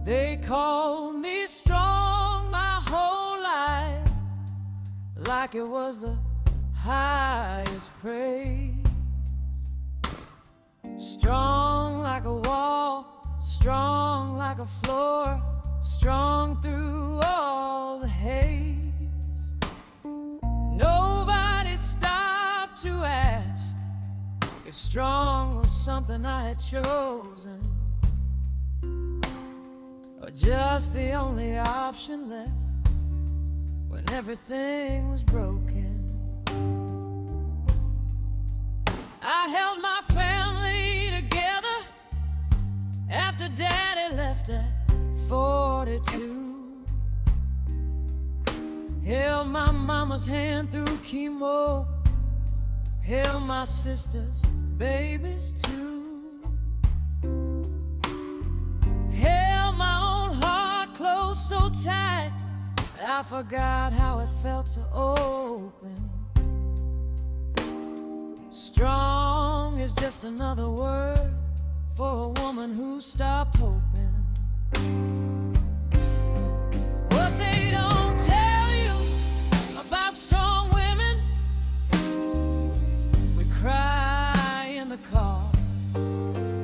They called me strong my whole life, like it was the highest praise. Strong like a wall, strong like a floor, strong through all the haze. Nobody stopped to ask if strong was something I had chosen, or just the only option left when everything was broken. I held my family together after Daddy left at 42. Held my mama's hand through chemo, held my sister's babies too. Held my own heart closed so tight I forgot how it felt to open. Strong is just another word for a woman who stopped hoping. What they don't tell you about strong women, we cry in the car.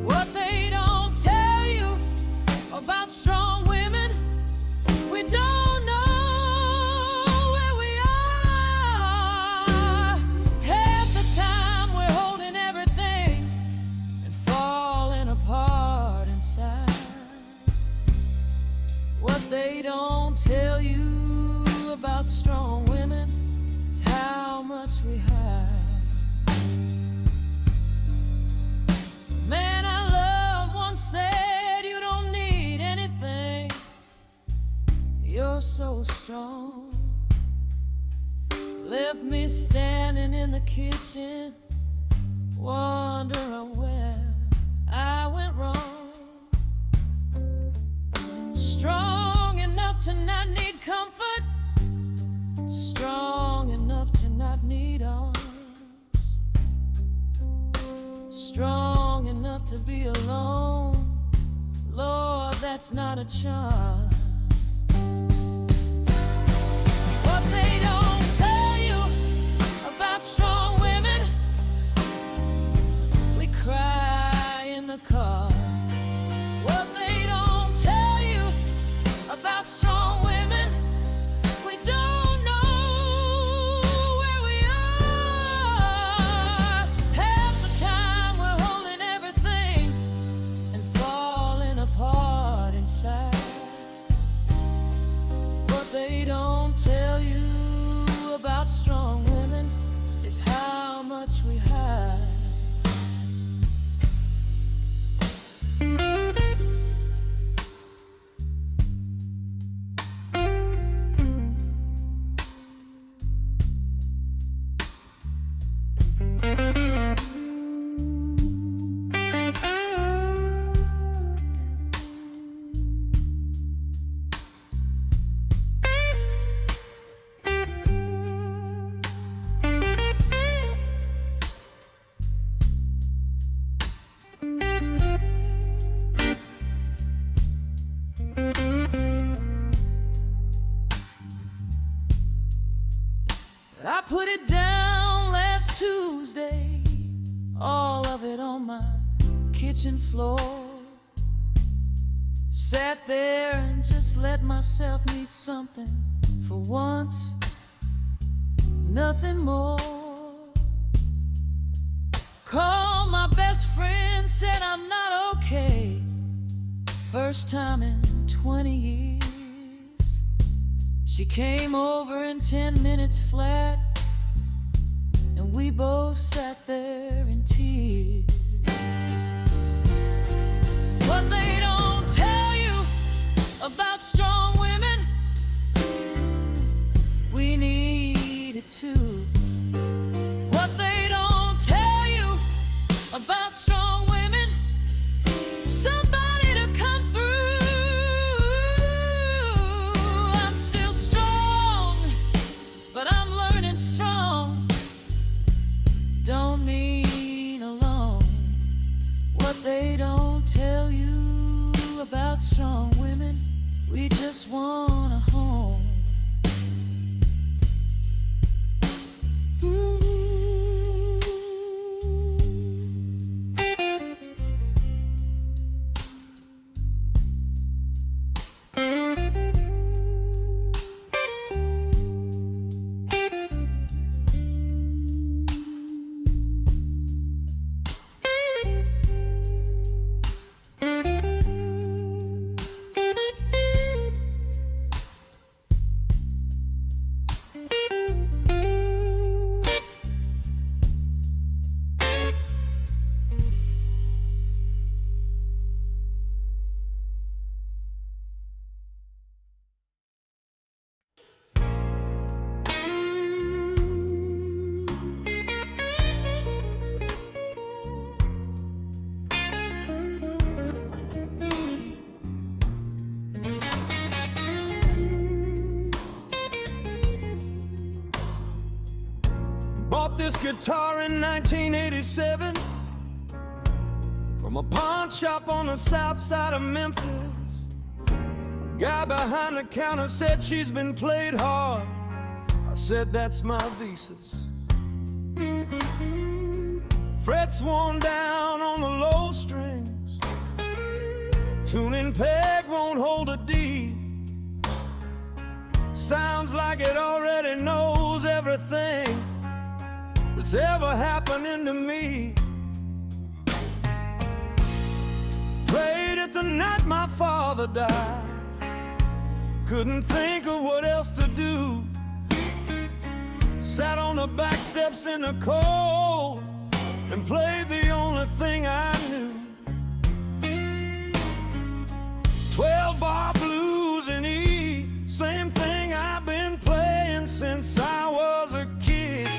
What they don't tell you about strong women, we don't know where we are. Half the time we're holding everything and falling apart inside. What they don't tell you about strong women is how much we hide. Man I love once said, you don't need anything, you're so strong. Left me standing in the kitchen, wondering where I went wrong. Strong enough to not need comfort, strong enough to not need arms, strong enough to be alone. Lord, that's not a charm. What they don't tell you about strong women, we cry in the car. What they don't tell you about strong women, we don't know where we are. Half the time we're holding everything and falling apart inside. What they don't tell you about strong women is how much we hide. I put it down last Tuesday, all of it on my kitchen floor. Sat there and just let myself need something for once, nothing more. Called my best friend, said I'm not okay. First time in 20 years. She came over in 10 minutes flat, and we both sat there in tears. What they don't tell you about strong women, we need it too. What they don't tell you about strong women, somebody to come through. I'm still strong, but I'm learning strong. Don't mean alone. What they don't tell you about strong women. We just want a home. Bought this guitar in 1987 from a pawn shop on the south side of Memphis. Guy behind the counter said she's been played hard. I said that's my thesis. Frets worn down on the low strings. Tuning peg won't hold a D. Sounds like it already knows everything that's ever happening to me. Played it the night my father died. Couldn't think of what else to do. Sat on the back steps in the cold and played the only thing I knew. 12-bar blues in E, same thing I've been playing since I was a kid.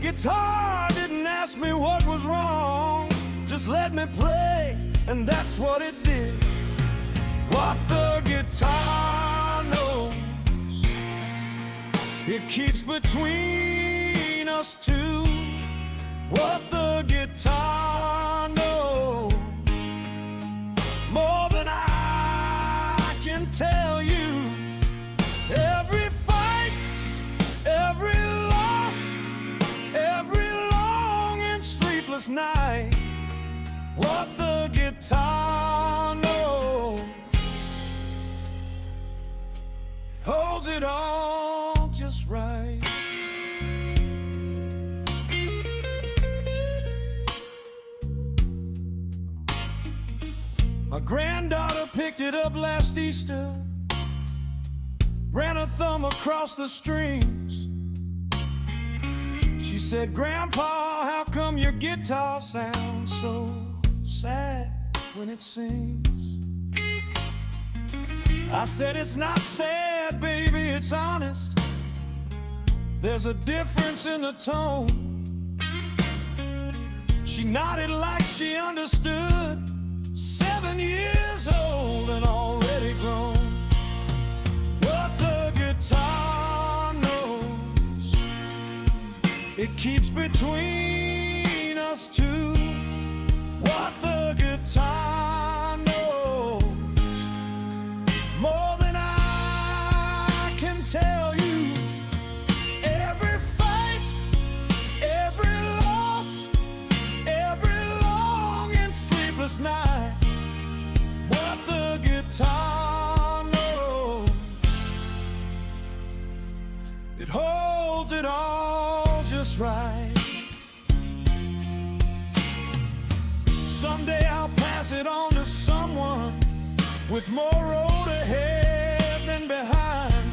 Guitar didn't ask me what was wrong, just let me play, and that's what it did. What the guitar knows, it keeps between us two. What the guitar knows, more than I can tell you. Every fight, every loss, every long and sleepless night. What the guitar knows, holds it all just right. My granddaughter picked it up last Easter, ran her thumb across the strings. She said, "Grandpa, how come your guitar sounds so sad when it sings?" I said, "It's not sad, baby, it's honest. There's a difference in the tone." She nodded like she understood. 7 years old and already grown. What the guitar knows, it keeps between us two. What the guitar knows, more than I can tell you. Every fight, every loss, every long and sleepless night. What the guitar knows, it holds it all just right. Someday I'll pass it on to someone with more road ahead than behind.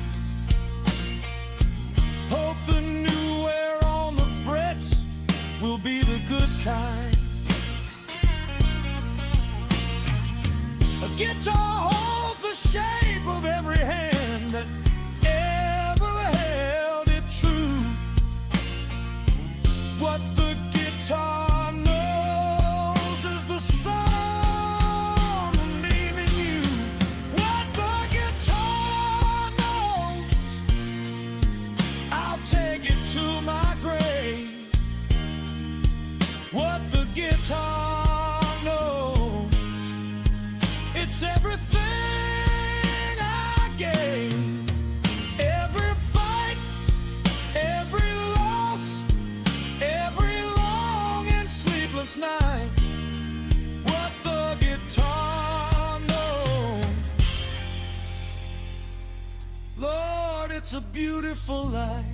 Hope the new wear on the frets will be the good kind. A guitar holds the shape of every hand that ever held it true. What the guitar knows is the song of me and you. What the guitar knows, I'll take it to my grave. What the guitar knows, night what the guitar knows. Lord, it's a beautiful life.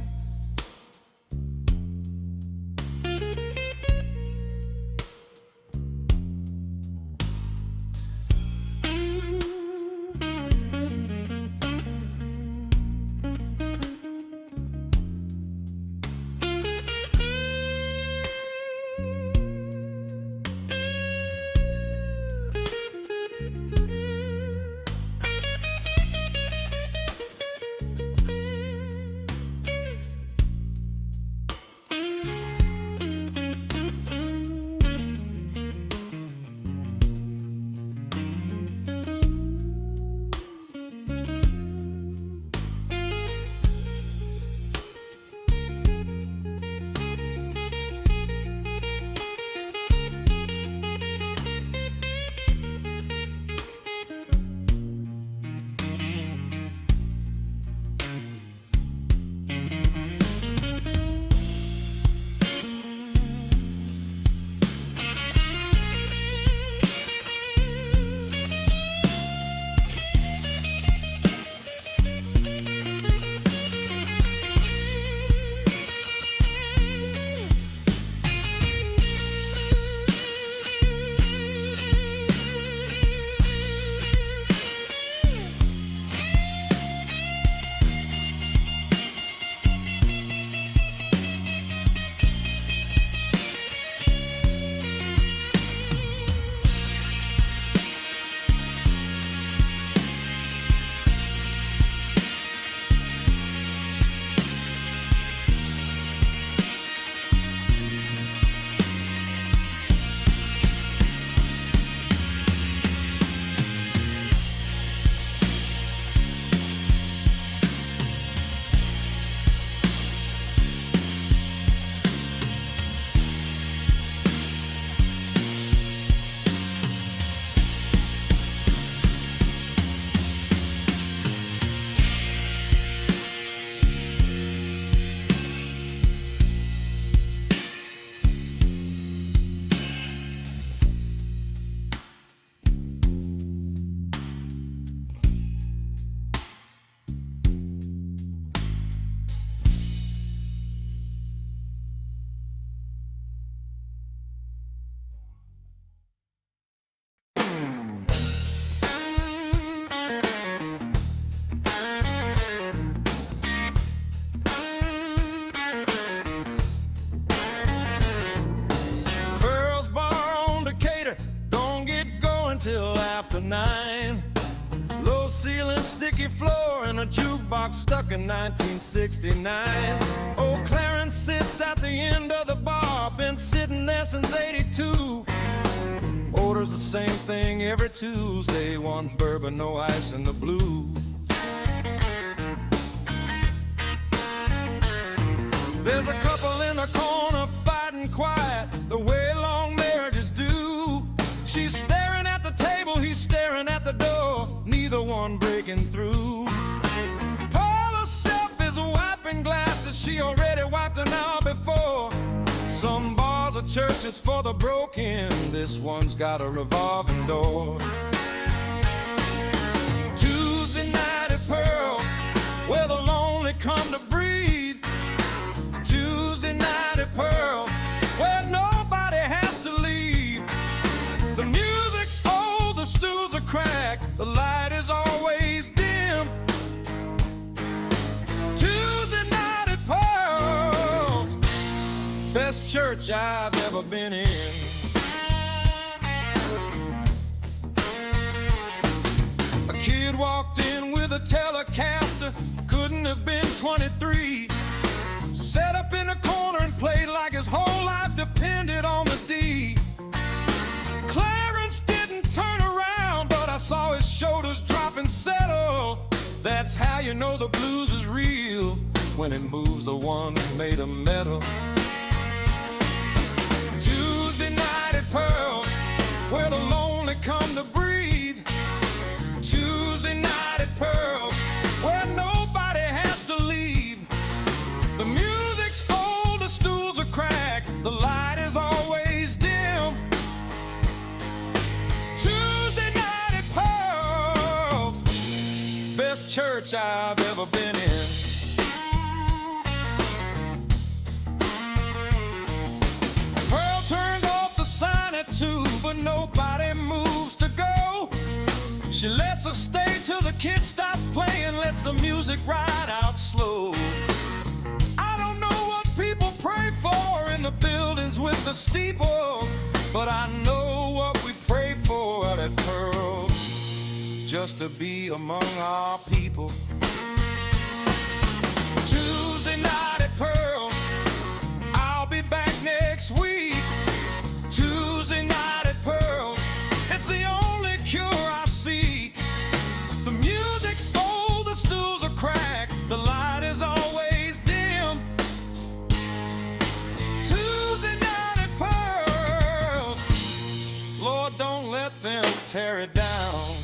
Till after 9. Low ceiling, sticky floor, and a jukebox stuck in 1969. Old Clarence sits at the end of the bar, been sitting there since 82. Orders the same thing every Tuesday, one bourbon, no ice, and the blues. There's a couple in the corner fighting quiet, the way long marriages do. She's staring at the table, he's staring at the door, neither one breaking through. Paul herself is wiping glasses, she already wiped an hour before. Some bars are churches for the broken, this one's got a revolving door. Tuesday night at Pearl's, where the lonely come to breathe. Tuesday night at Pearl's, where nobody has to leave. The music's old, the stools are cracked, the light is always dim. Tuesday night at Pearl's, best church I've ever been in. A kid walked in with a Telecaster, couldn't have been 23. Sat up in a corner and played like his whole life depended on the D. Clarence didn't turn around, but I saw his shoulders drop and settle. That's how you know the blues is real, when it moves the one made of metal. Tuesday night at Pearl's, where the lonely come to breathe. Tuesday night at Pearl's, where nobody has to leave. The music's old, the stools are cracked, the light is always dim. church I've ever been in. Pearl turns off the sign at 2, but nobody moves to go. She lets us stay till the kid stops playing, lets the music ride out slow. I don't know what people pray for in the buildings with the steeples, but I know what we pray for out at Pearl, just to be among our people. Tuesday night at Pearl's, I'll be back next week. Tuesday night at Pearl's, it's the only cure I seek. The music's old, the stools are cracked, the light is always dim. Tuesday night at Pearl's, Lord, don't let them tear it down.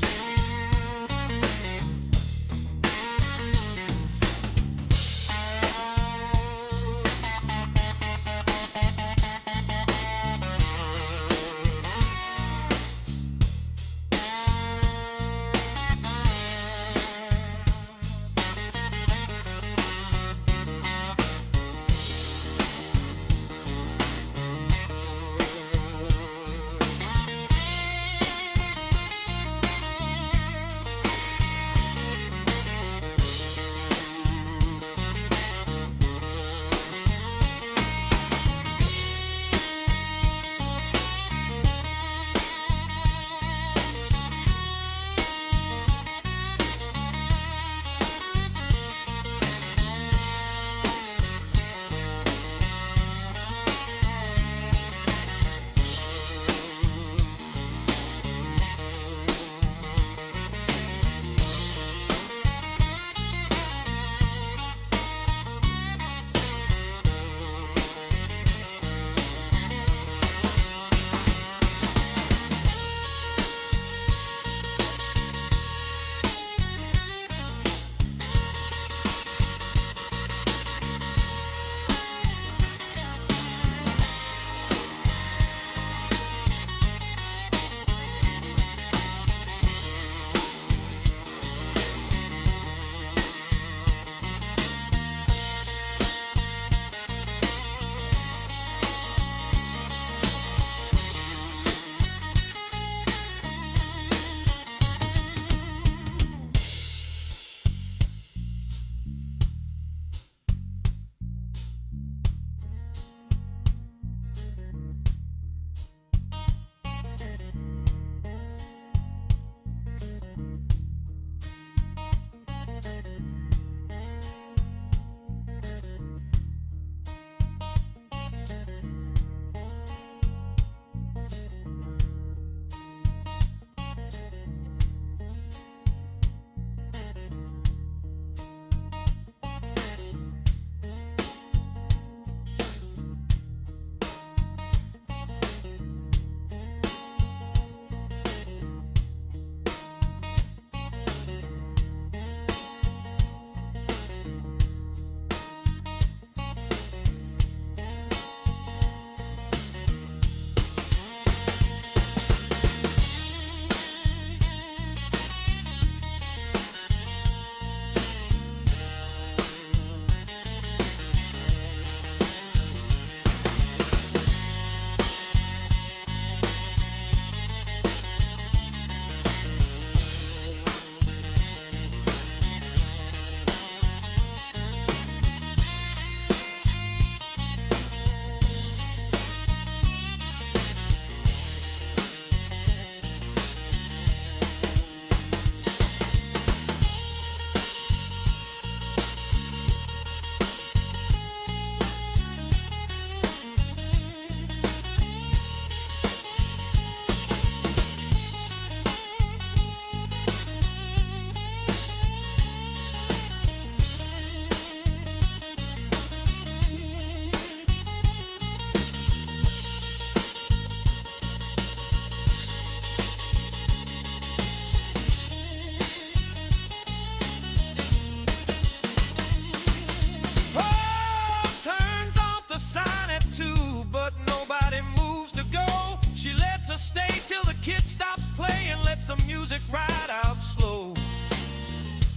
to stay till the kid stops playing, lets the music ride out slow.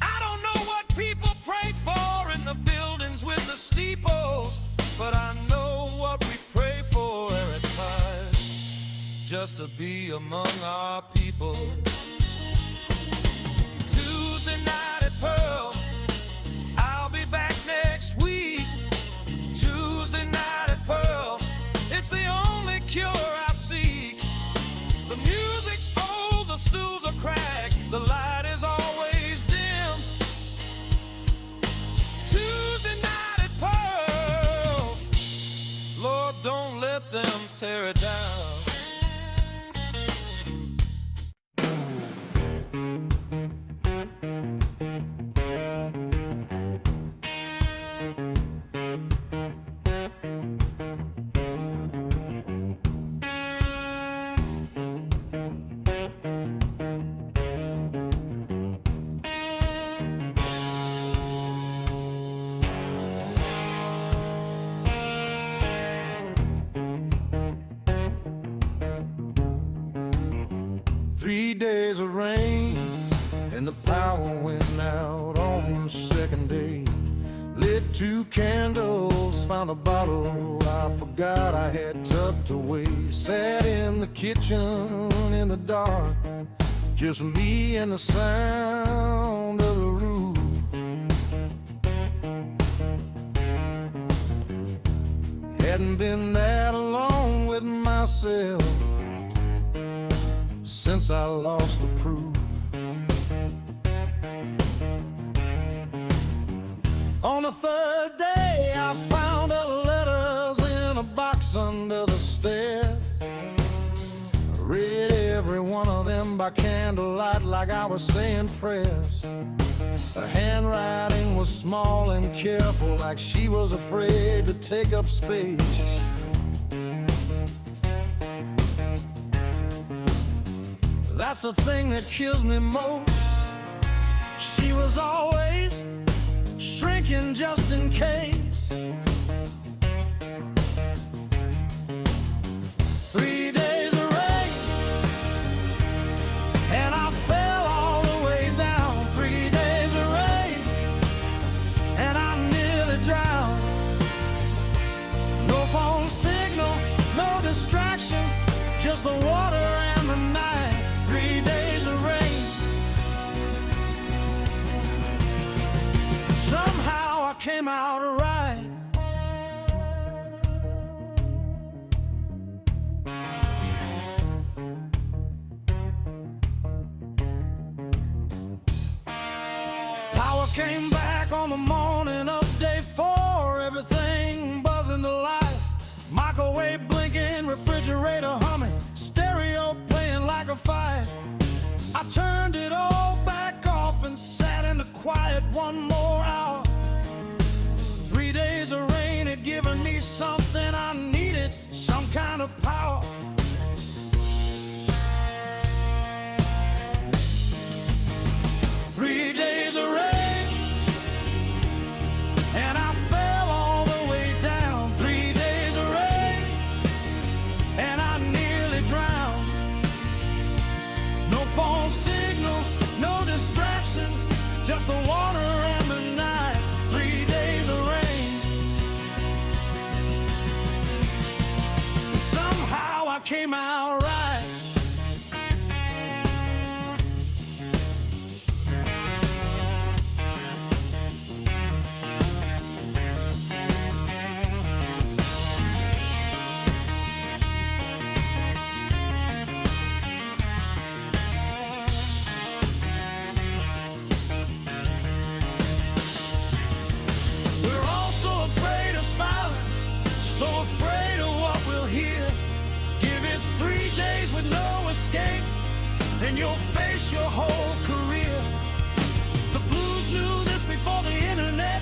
I don't know but I know what we pray for at times, just to be among our people. Tuesday night at Pearl, I'll be back next week. Tuesday night at Pearl, it's the only cure I seek. The music's old, the stools are cracked, the light is always dim. Tuesday night at Pearl, Lord, don't let them tear it down. 3 days of rain, and the power went out on the second day. Lit 2 candles, found a bottle I forgot I had tucked away. Sat in the kitchen in the dark, just me and the sound of the roof. Hadn't been that alone with myself since I lost the proof. On the 3rd day, I found her letters in a box under the stairs. I read every one of them by candlelight like I was saying prayers. Her handwriting was small and careful, like she was afraid to take up space. That's the thing that kills me most. She was always shrinking just in case. 3 days of rain, and I fell all the way down. 3 days of rain, and I nearly drowned. No phone signal, no distraction, just the water and the night. 3 days of rain. Somehow I came out right. Power came back on the morning of day 4. Everything buzzing to life. Microwave blinking, refrigerator humming, stereo playing like a fight. I turned it all back off and sat in the quiet one more hour. 3 days of rain had given me something I needed, some kind of power. Three days of rain, and I fell all the way down. 3 days of rain, and I nearly drowned. No phone signal, no distraction, just the water and the night. 3 days of rain. Somehow I came out right. So afraid of what we'll hear. Give it 3 days with no escape, and you'll face your whole career. The blues knew this before the internet,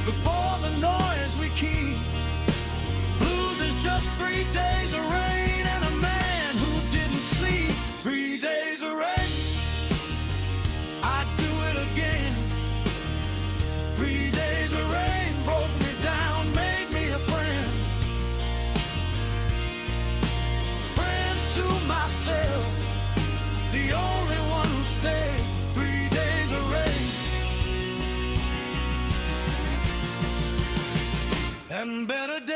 before the noise we keep. Blues is just 3 days of rain and a man who didn't sleep. 3 days of rain, I'd do it again. 3 days of rain broke me down, made me a friend. To myself, the only one who stayed. 3 days of rain, and better days.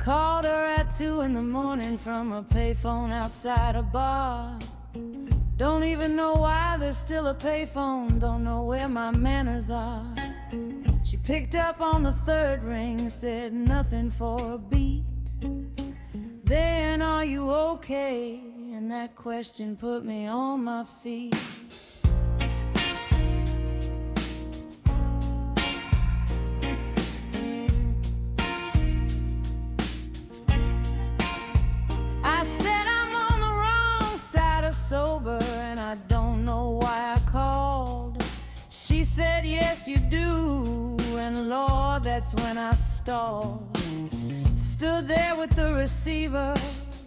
Called her at 2 in the morning from a payphone outside a bar. Don't even know why there's still a payphone, don't know where my manners are. She picked up on the third ring, said nothing for a beat. Then, are you okay? And that question put me on my feet. I said I'm on the wrong side of sober, and I don't know why I called. She said, yes, you do, and Lord, that's when I stalled. Stood there with the receiver,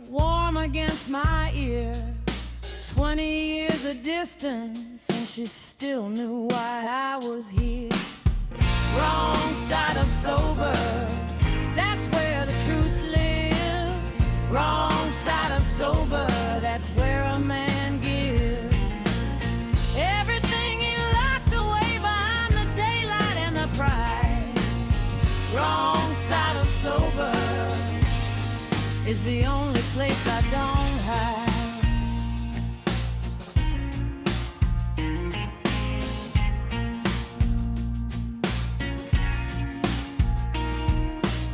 warm against my ear. 20 years of distance, and she still knew why I was here. Wrong side of sober, that's where the truth lives. Wrong side of sober, that's where a man gives everything he locked away behind the daylight and the pride. Wrong side of sober is the only place I don't hide.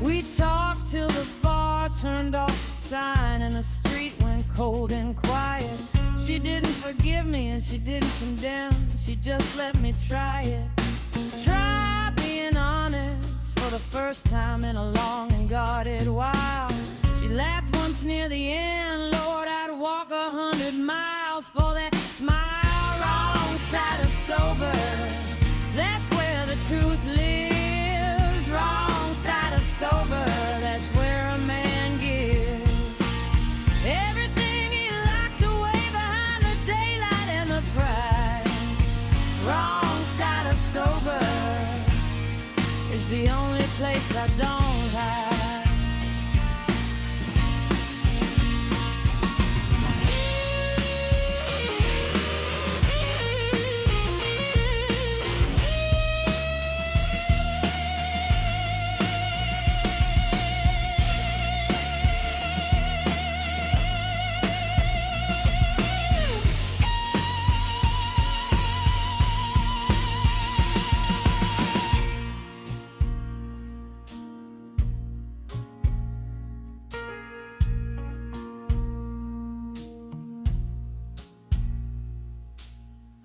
We talked till the bar turned off the sign and the street went cold and quiet. She didn't forgive me and she didn't condemn, she just let me try it. Try being honest for the first time in a long and guarded while. She laughed once near the end, Lord, I'd walk 100 miles for that smile. Wrong side of sober, that's where the truth lives. Wrong side of sober, that's where a man gives everything he locked away behind the daylight and the pride. Wrong side of sober is the only place I don't hide.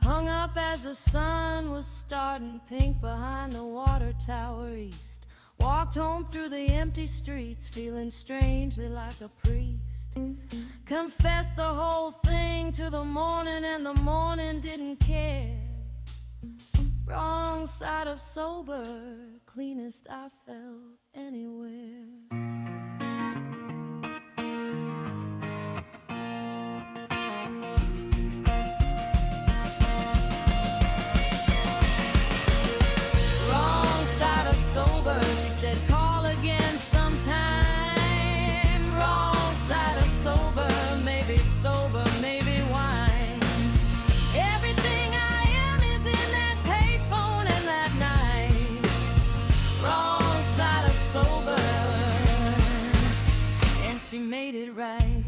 Hung up as the sun was starting pink behind the water tower east. Walked home through the empty streets, feeling strangely like a priest. Confessed the whole thing to the morning, and the morning didn't care. Wrong side of sober, cleanest I felt anywhere. Sober, she said, call again sometime. Wrong side of sober, maybe wine. Everything I am is in that payphone and that night. Wrong side of sober, and she made it right.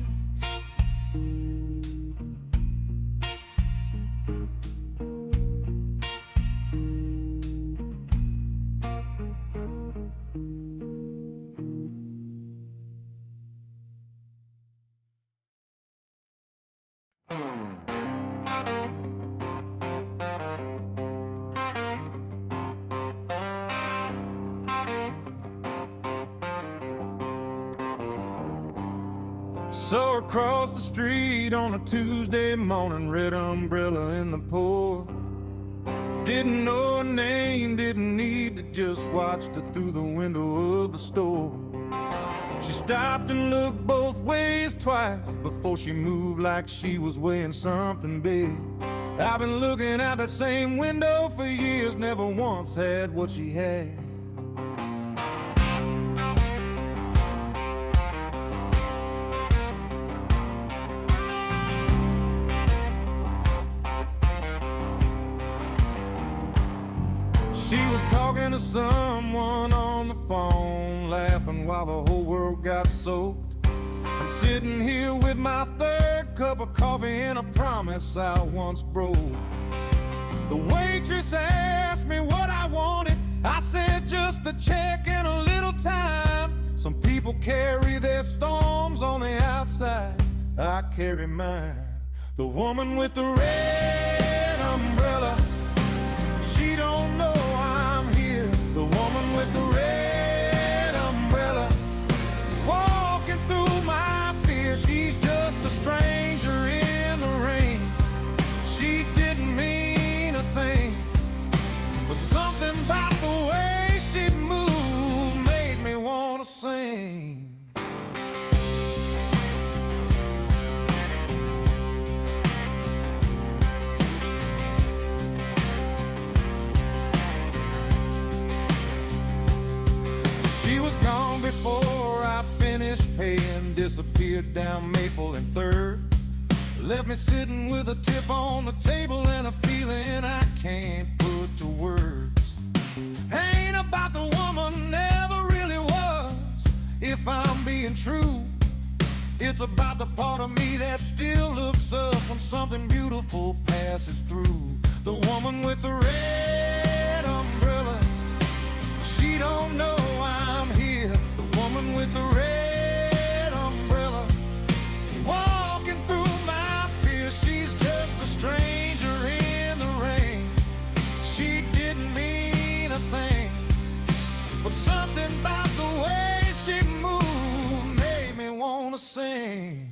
Saw her across the street on a Tuesday morning, red umbrella in the pour. Didn't know her name, didn't need to, just watched her through the window of the store. She stopped and looked both ways twice before she moved like she was weighing something big. I've been looking out that same window for years, never once had what she had. She was talking to someone on the phone, laughing while the whole world got soaked. I'm sitting here with my third cup of coffee and a promise I once broke. The waitress asked me what I wanted. I said just the check and a little time. Some people carry their storms on the outside, I carry mine. The woman with the red umbrella, she don't know I'm here. The woman with the red umbrella, walking through my fear. She's just a stranger in the rain. She didn't mean a thing, but something about the way she moved made me wanna sing. She was gone before I finished paying, disappeared down Maple and Third. Left me sitting with a tip on the table and a feeling I can't put to words. Ain't about the woman, never really was, if I'm being true. It's about the part of me that still looks up when something beautiful passes through. The woman with the red umbrella, she don't know I'm here. The woman with the red umbrella, walking through my fear. She's just a stranger in the rain. She didn't mean a thing, but something about the way she moved made me wanna sing.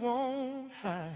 Won't hide.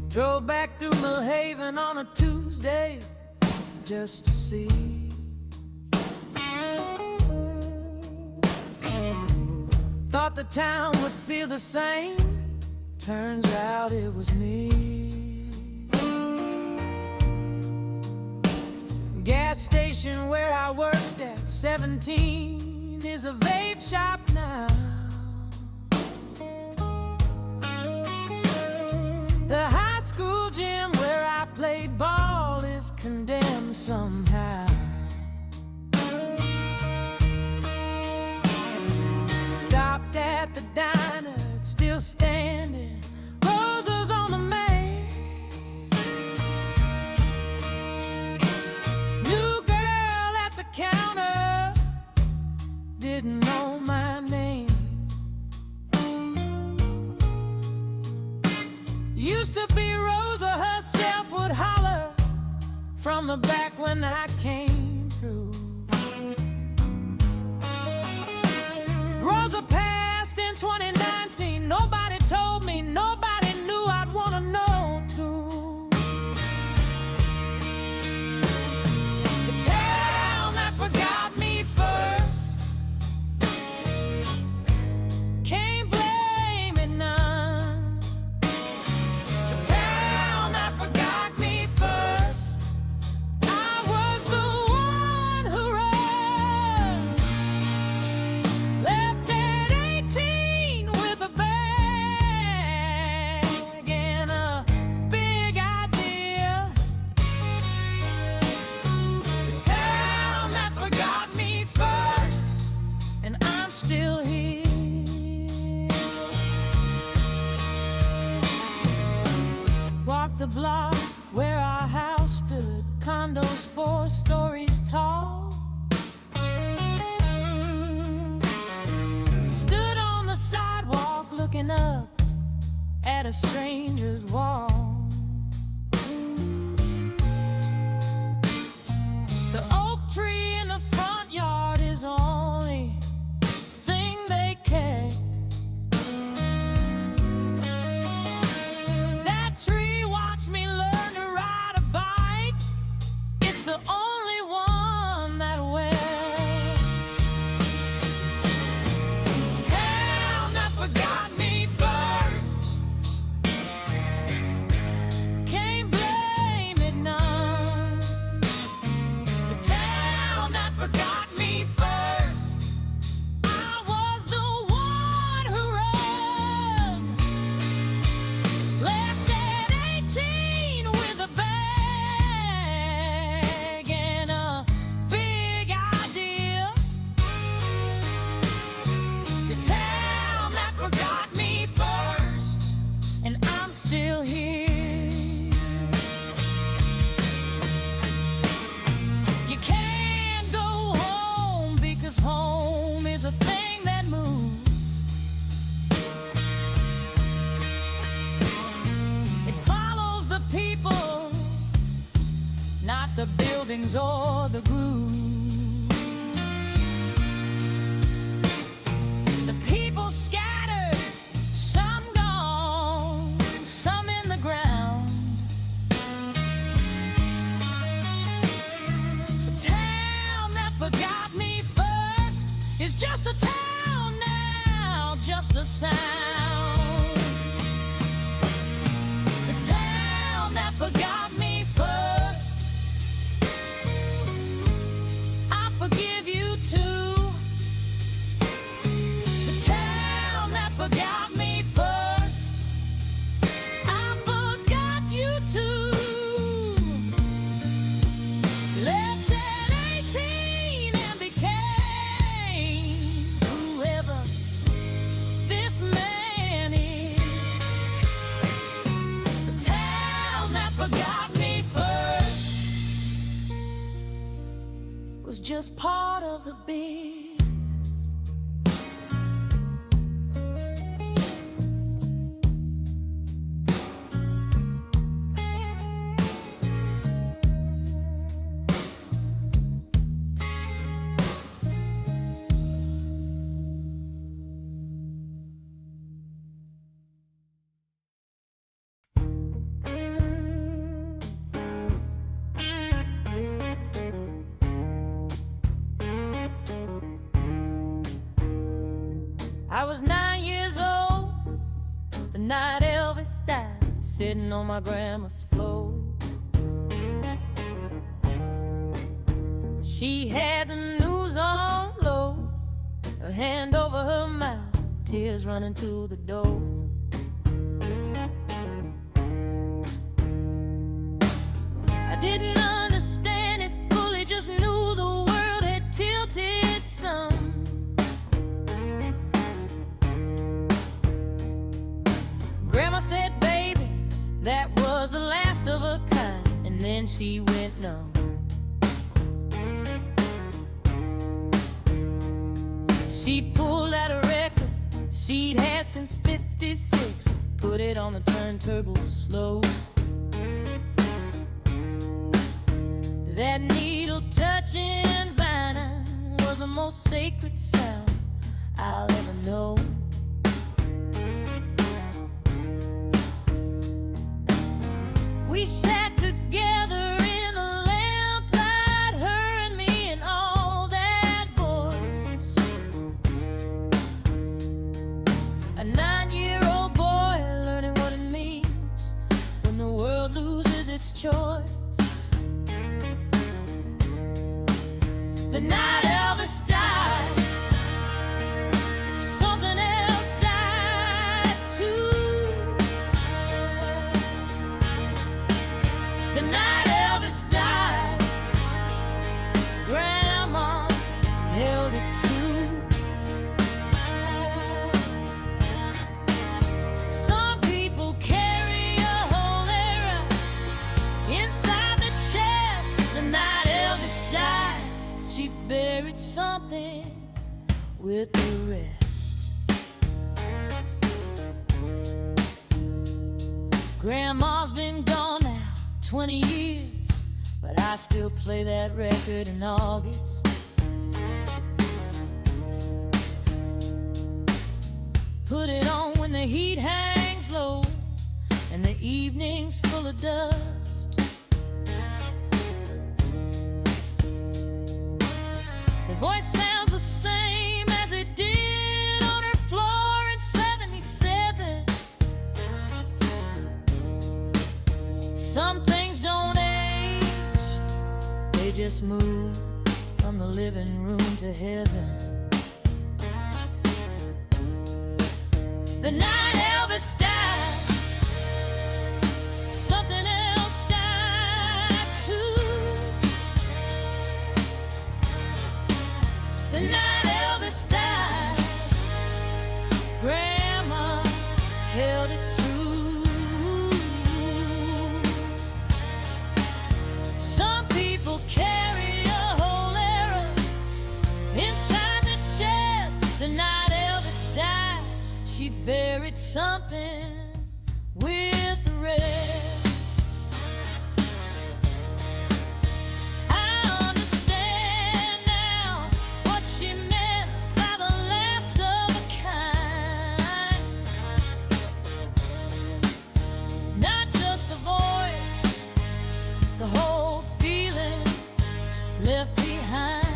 Drove back through Millhaven on a Tuesday just to see. Thought the town would feel the same, turns out it was me. Gas station where I worked at 17 is a vape shop now. The high school gym where I played ball is condemned somehow. Stopped at the diner, it's still standing, roses on the main. New girl at the counter, didn't know my name. Used to be Rosa herself would holler from the back when I came through. Rosa passed in 2019. Nobody told me, nobody knew. I'd wanna know too. The town that forgot Stood on the sidewalk looking up at a stranger's wall. The oak tree in the front yard is the only thing they kept. That tree watched me learn to ride a bike. It's the only one that wept. Town that forgot me first, can't blame it none. The town that forgot me first, I was the one who ran. Left at 18 with a bag and a big idea. The town that forgot me first, and I'm still here. You can't go home because home is a thing that moves. It follows the people, not the buildings or the grooves. The people scattered, some gone, some in the ground. The town that forgot me first is just a town now, just a sound. The town that forgot me first, I forgive you too. The town that forgot me first, I forgot you too. Left at 18 and became whoever this man is. The town that forgot me first was just part of the biz. I was 9 years old the night Elvis died, sitting on my grandma's floor. She had the news on low, her hand over her mouth, tears running to the door. I didn't understand it fully, just knew the world had tilted some. Grandma said, baby, that was the last of her kind, and then she went numb. She pulled out a record she'd had since '56, put it on the turntable slow. That needle touching vinyl was the most sacred sound I'll ever know. We sat together in the lamplight, her and me and all that voice. A 9-year-old boy learning what it means when the world loses its choice. The night Elvis died, something else died too. The night Elvis died, Grandma held it true. Some people carry a whole era inside the chest. The night Elvis died, she buried something with the rest. Grandma's been gone now 20 years, but I still play that record in August. Put it on when the heat hangs low and the evening's full of dust. The voice sounds the same as it did on her floor in '77. Some things don't age, they just move from the living room to heaven. The night Elvis died, something else died too. The night Elvis died, Grandma held it true. Some people carry a whole era inside the chest. The night Elvis died, she buried something with the rest. I understand now what she meant by the last of a kind. Not just the voice, the whole feeling left behind.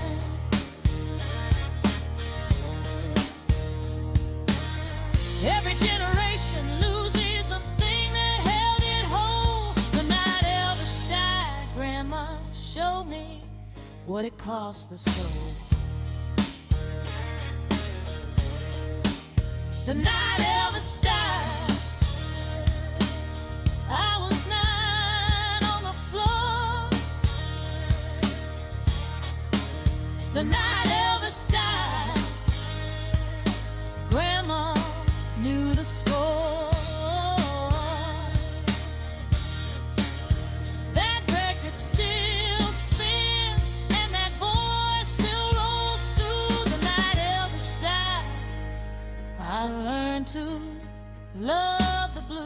Every generation loses a thing that held it whole. The night Elvis died, Grandma showed me what it cost the soul. The night Elvis died, I was 9 on the floor. The night Elvis died, Grandma knew the score. That record still spins and that voice still rolls through. The night Elvis died, I learned to love the blues.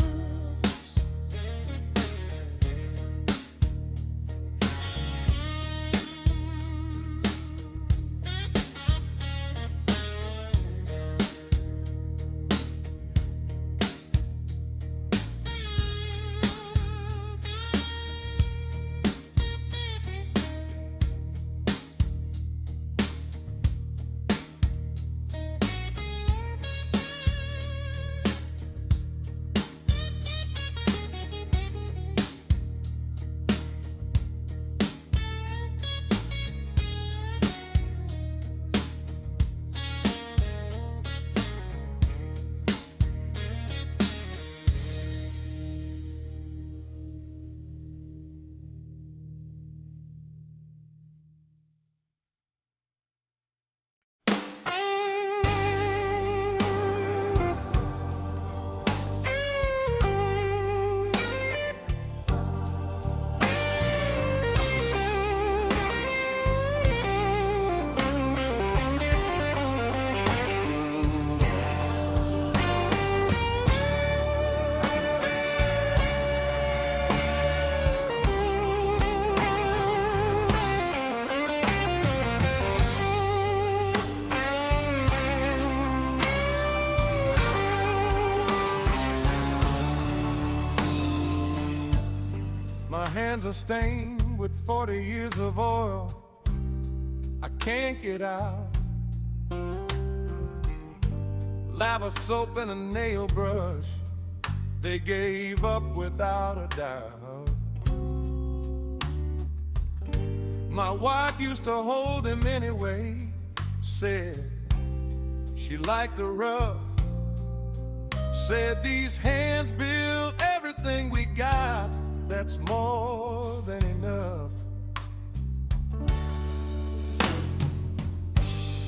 My hands are stained with 40 years of oil. I can't get out. Lava soap and a nail brush, they gave up without a doubt. My wife used to hold him anyway, said she liked the rough. Said these hands build everything we got, that's more than enough.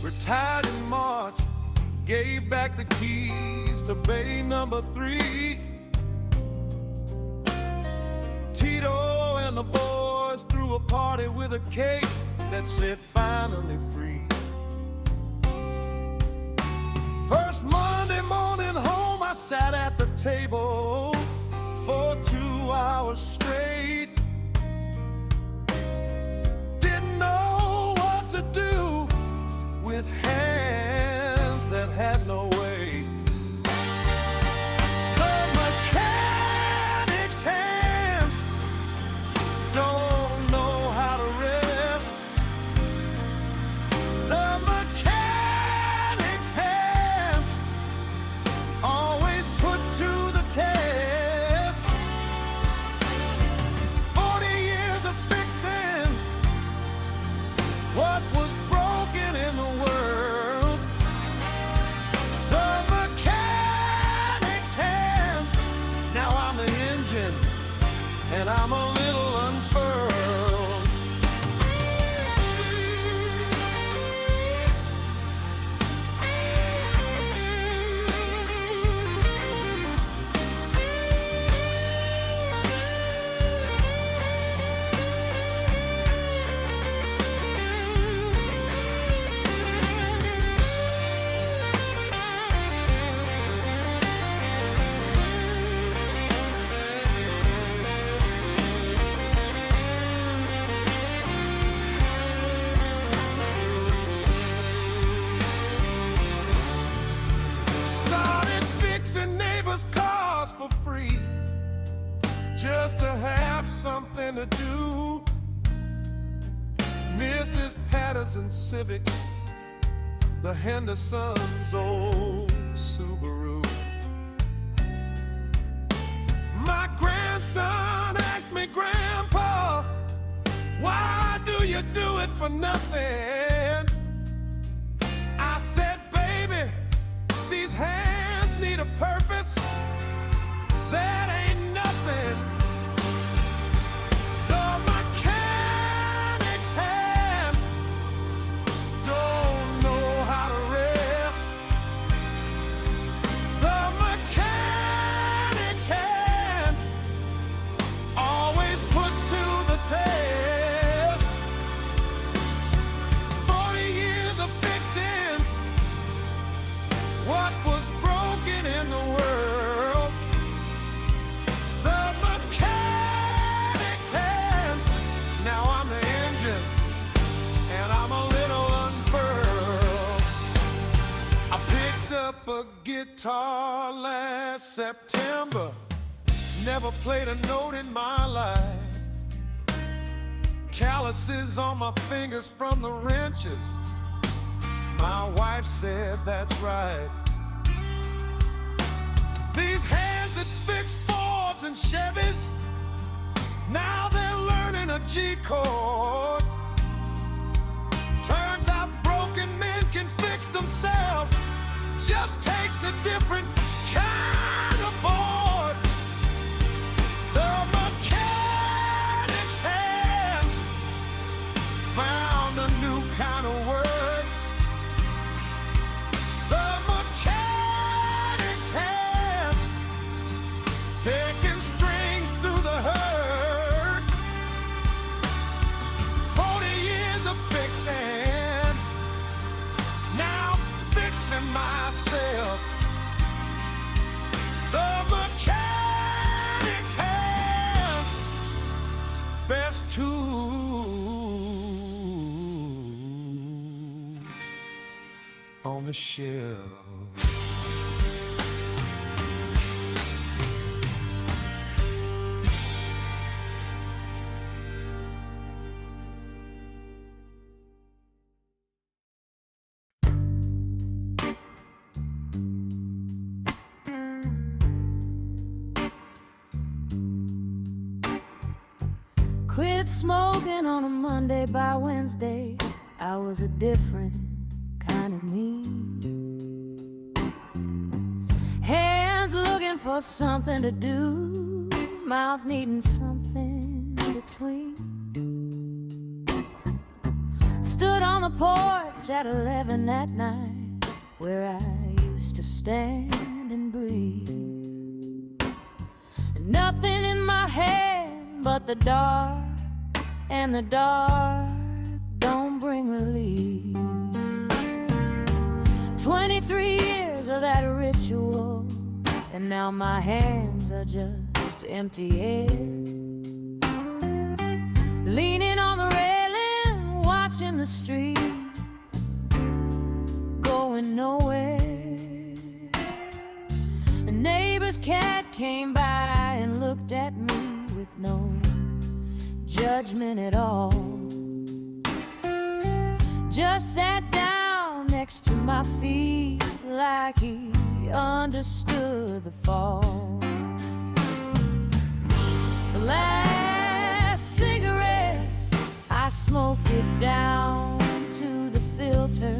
Retired in March, gave back the keys to Bay number 3. Tito and the boys threw a party with a cake that said finally free. First Monday morning home, I sat at the table for 2 hours straight. Didn't know what to do with hands that had no weight. The mechanic's hands don't know how to rest. The mechanic's hands always put to the test. 40 years of fixing what was broken in the world. The mechanic's hands. Now I'm the engine and I'm a little unfurled. Started fixing neighbors' cars for free, just to have something to do. Mrs. Patterson's Civic, the Henderson's old Subaru. My grandson asked me, Grandpa, why do you do it for nothing? I said, baby, these hands need a purpose. That ain't nothing. The mechanic's hands don't know how to rest. The mechanic's hands always put to the test. 40 years of fixing what was broken in the world. The mechanic's hands. Now I'm the engine and I'm a little unfurled. I picked up a guitar last September. Never played a note in my life. Calluses on my fingers from the wrenches. My wife said that's right. These hands that fix Fords and Chevys, now they're learning a G chord. Turns out broken men can fix themselves. Just takes a different kind of board. The mechanic's hands found a new kind of work. The mechanic's hands picking strings through the herd. 40 years of fixing, now fixing myself. The mechanic's hands, best tool on the shelf. Quit smoking on a Monday, by Wednesday I was a different kind of me. Hands looking for something to do, mouth needing something between. Stood on the porch at 11 at night, where I used to stand and breathe. Nothing in my head but the dark, and the dark don't bring relief. 23 years of that ritual, and now my hands are just empty air. leaning on the railing, watching the street, going nowhere. A neighbor's cat came by and looked at me with no judgment at all. Just sat down next to my feet like he understood the fall. The last cigarette, I smoked it down to the filter.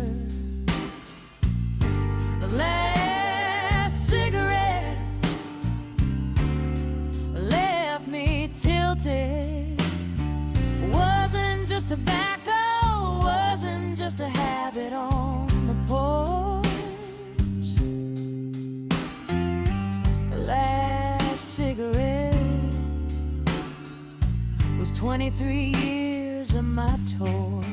The last cigarette left me tilted. Wasn't just tobacco, wasn't just a habit on the porch. The last cigarette was 23 years of my torch.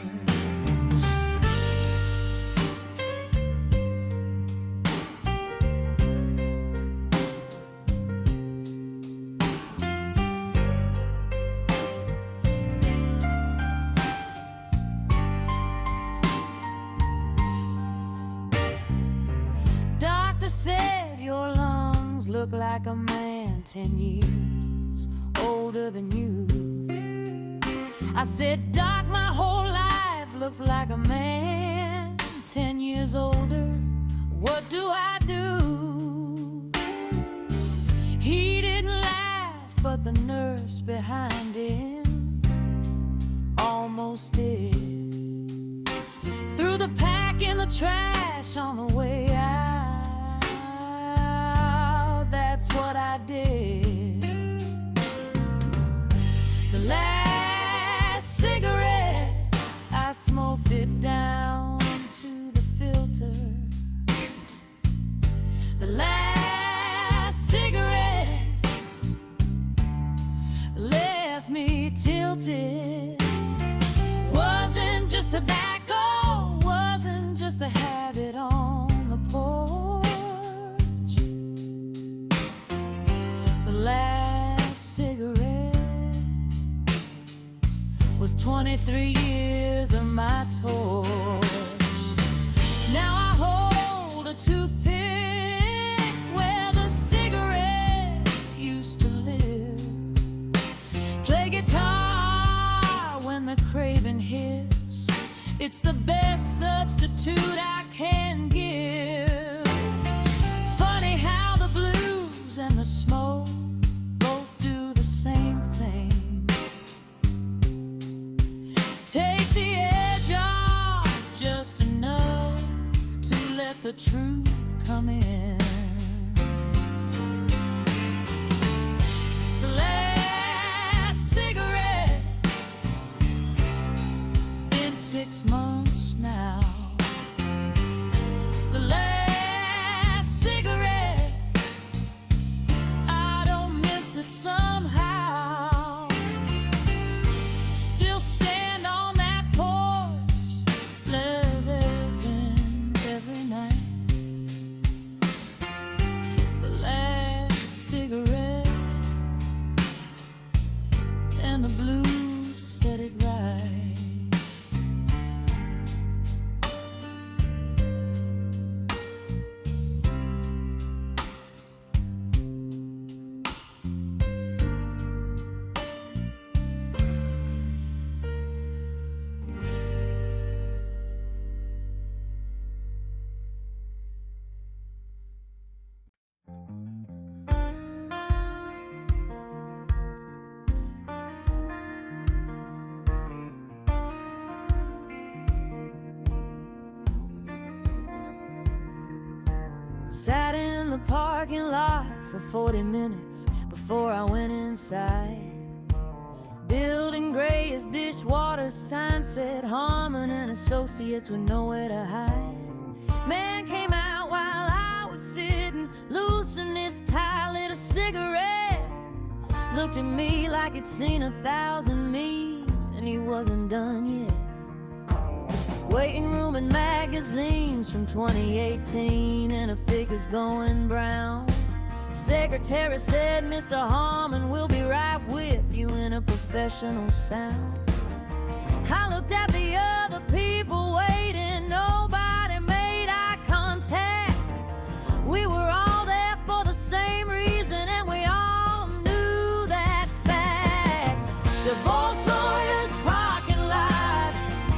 Said your lungs look like a man 10 years older than you. I said, Doc, my whole life looks like a man 10 years older. What do I do? He didn't laugh, but the nurse behind him almost did. Threw the pack in the trash on the way out. That's what I did. The last cigarette, I smoked it down to the filter. The last cigarette left me tilted. Wasn't just tobacco, wasn't just a habit on the porch. Last cigarette was 23 years of my torch. Now I hold a toothpick where the cigarette used to live. Play guitar when the craving hits. It's the best substitute I can give. Funny how the blues and the smoke do the same thing. Take the edge off just enough to let the truth come in. The last cigarette, been 6 months now. The last cigarette, I don't miss it somehow. Still stand on that porch, living every night. The last cigarette, and the blues set it right. Sat in the parking lot for 40 minutes before I went inside. Building gray as dishwater sign said Harmon and Associates with nowhere to hide. Man came out while I was sitting loose in his tie, lit a cigarette. Looked at me like he'd seen 1,000 memes and he wasn't done yet. Waiting room and magazines from 2018 and a figure's going brown. Secretary said, Mr. Harmon, we'll be right with you in a professional sound. I looked at the other people waiting, nobody made eye contact. We were all there for the same reason, and we all knew that fact. Divorce lawyers parking lot,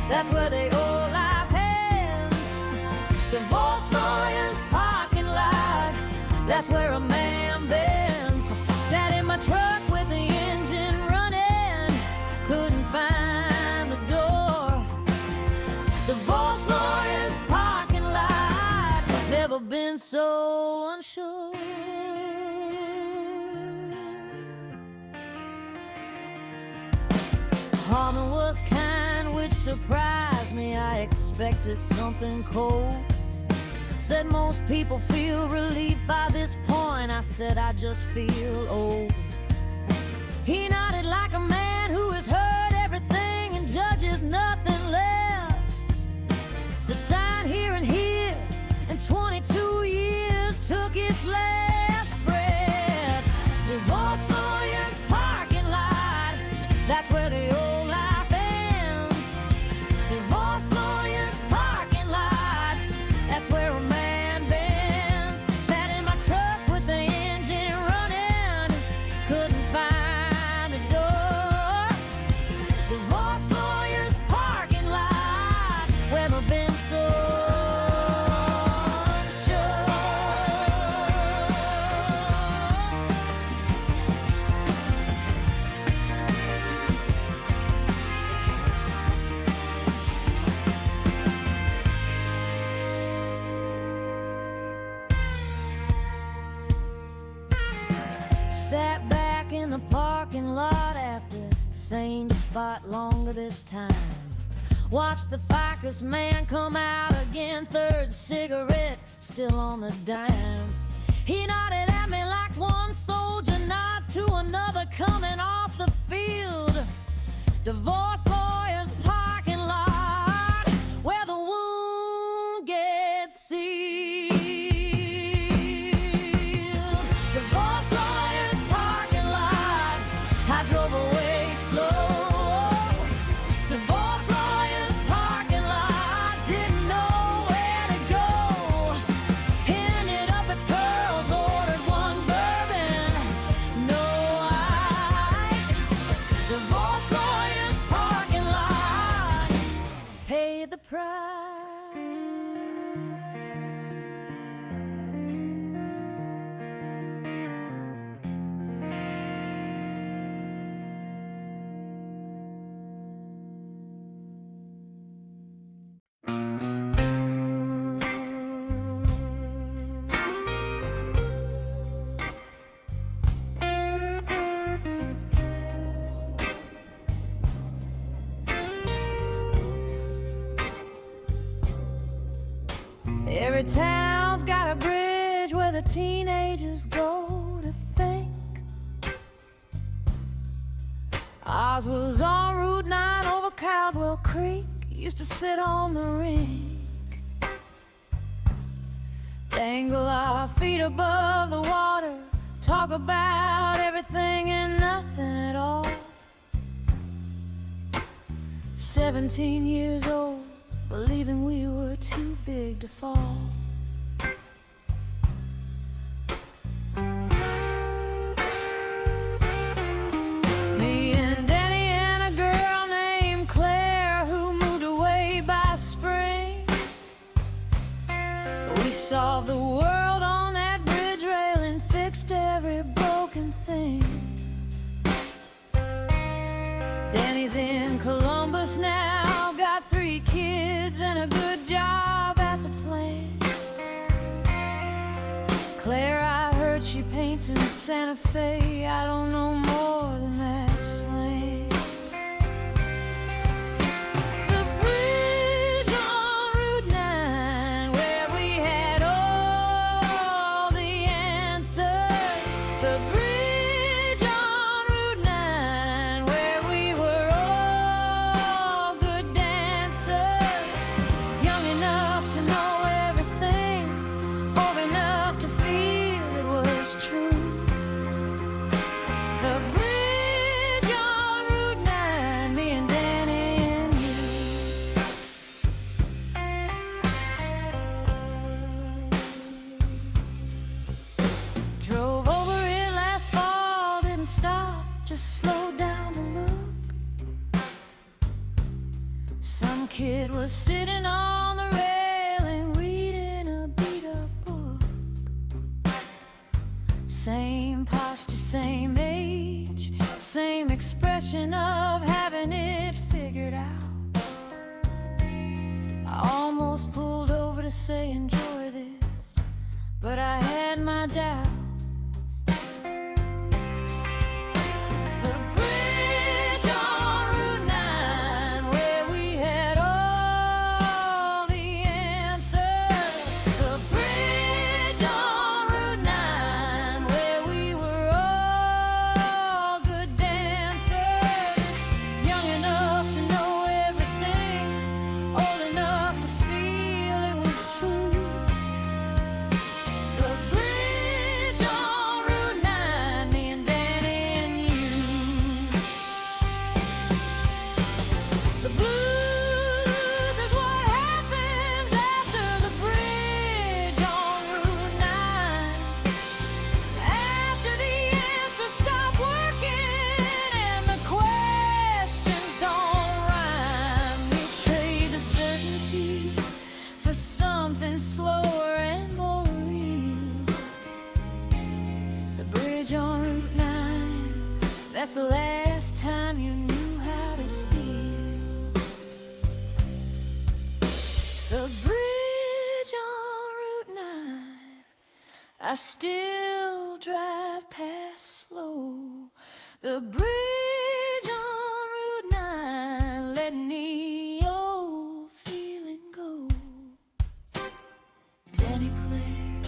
that's where they all live hands. Divorce lawyers parking lot, that's where a man bends. Sat in my truck with the engine running, couldn't find the door. Divorce lawyers parking lot, never been so unsure. Harmon was kind, which surprised me. I expected something cold. Said most people feel relief by this point. I said I just feel old. He nodded like a man who has heard everything and judges nothing left. Said sign here and here, and 22 years took its last breath. Divorce lawyers parking lot, that's where the old life ends. Divorce lawyers parking lot, that's where a man bends. Sat in my truck with the engine running, couldn't find the door. Divorce lawyers parking lot, never been so unsure. Sat back in the parking lot after same spot longer this time. Watched the ficus man come out again, third cigarette still on the dime. He nodded at me like one soldier nods to another coming off the field. Divorce lawyers parking lot, where the wound gets sealed. Divorce lawyers parking lot, I drove away slow. Divorce lawyers parking lot, didn't know where to go. Ended up at Pearl's, ordered one bourbon, no ice. Divorce lawyers parking lot, pay the price. Every town's got a bridge where the teenagers go to think. Ours was on Route 9 over Caldwell Creek. Used to sit on the rink, dangle our feet above the water, talk about everything and nothing at all. 17 years old, believing we were too big to fall. Me and Danny and a girl named Claire who moved away by spring. We solved the world on that bridge rail and fixed every broken thing. Danny's in Columbus now, got 3 kids and a good job at the plant. Claire, I heard she paints in Santa Fe. I don't know more than that slant. The bridge on Route 9 where we had all the answers. The bridge on Route 9 where we were all good dancers, young enough to know everything, old enough to feel it was true. The bridge was sitting on the railing reading a beat-up book. Same posture, same age, same expression of having it figured out. I almost pulled over to say enjoy this, but I had my doubts. That's the last time you knew how to feel. The bridge on Route 9, I still drive past slow. The bridge on Route 9, let any old feeling go. Danny Claire,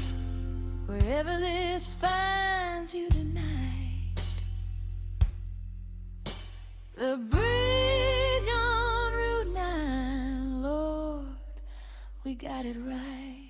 wherever this finds you tonight. The bridge on Route 9, Lord, we got it right.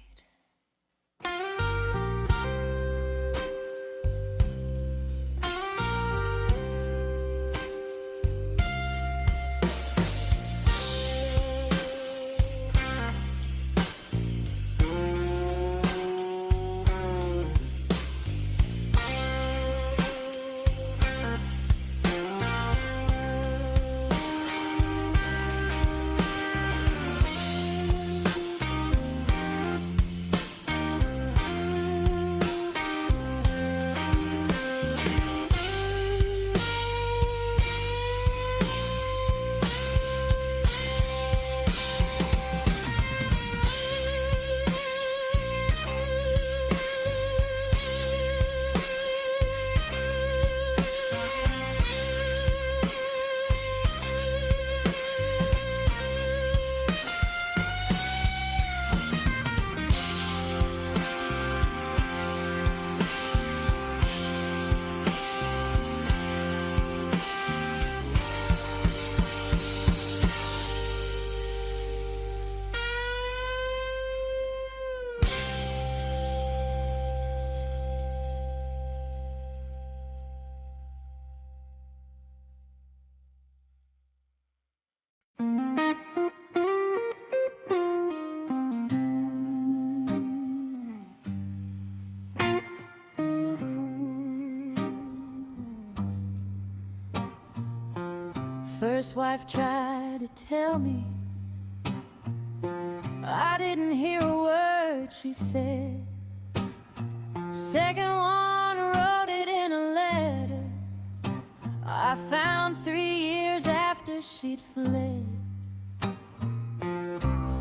First wife tried to tell me, I didn't hear a word she said. Second one wrote it in a letter I found 3 years after she'd fled.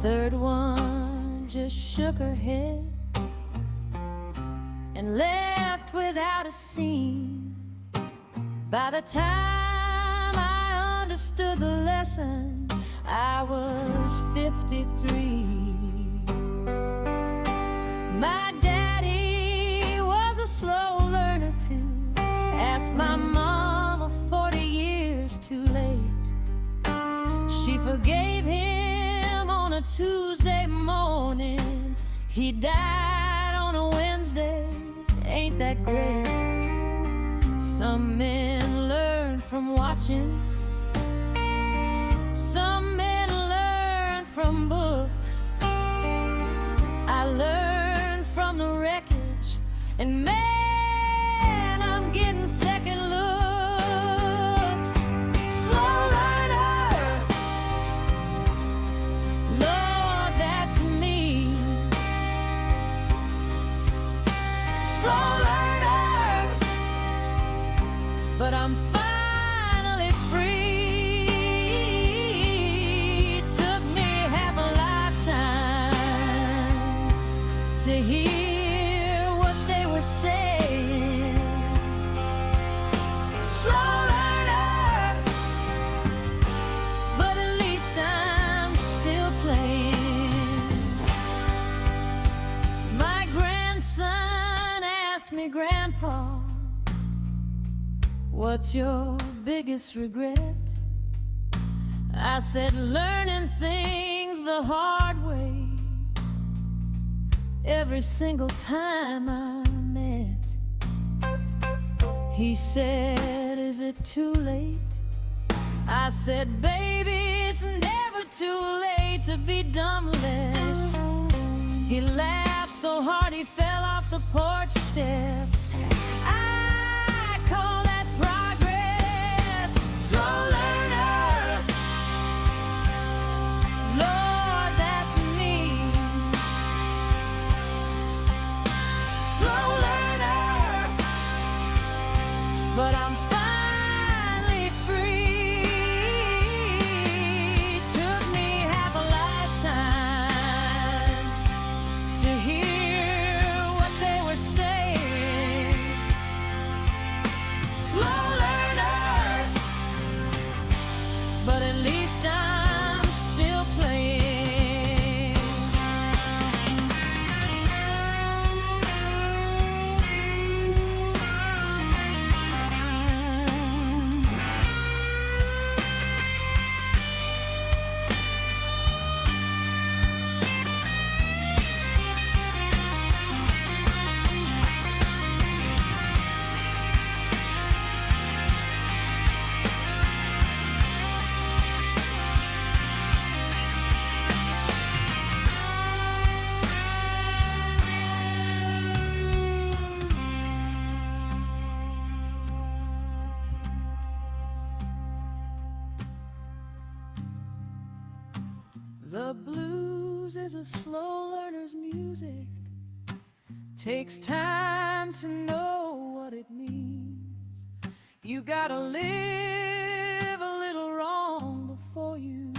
Third one just shook her head and left without a scene. By the time I understood the lesson, I was 53. My daddy was a slow learner too. Asked my mama 40 years too late. She forgave him on a Tuesday morning. He died on a Wednesday. Ain't that great? Some men learn from watching. Some men learn from books. I learned from the wreckage, and man, I'm getting second looks. Slow learner, but I'm finally free. It took me half a lifetime to hear what they were saying. Slow learner, but at least I'm still playing. My grandson asked me, Grandpa, what's your biggest regret? I said, learning things the hard way every single time I met. He said, is it too late? I said, baby, it's never too late to be dumbless. He laughed so hard he fell off the porch steps. I call that progress. Slow learner, Lord, that's me. Slow learner, but I'm finally free. Took me half a lifetime to hear what they were saying. Slow learner, but at least I'm still playing. The blues is a slow learner's music. Takes time to know what it means. You gotta live a little wrong before you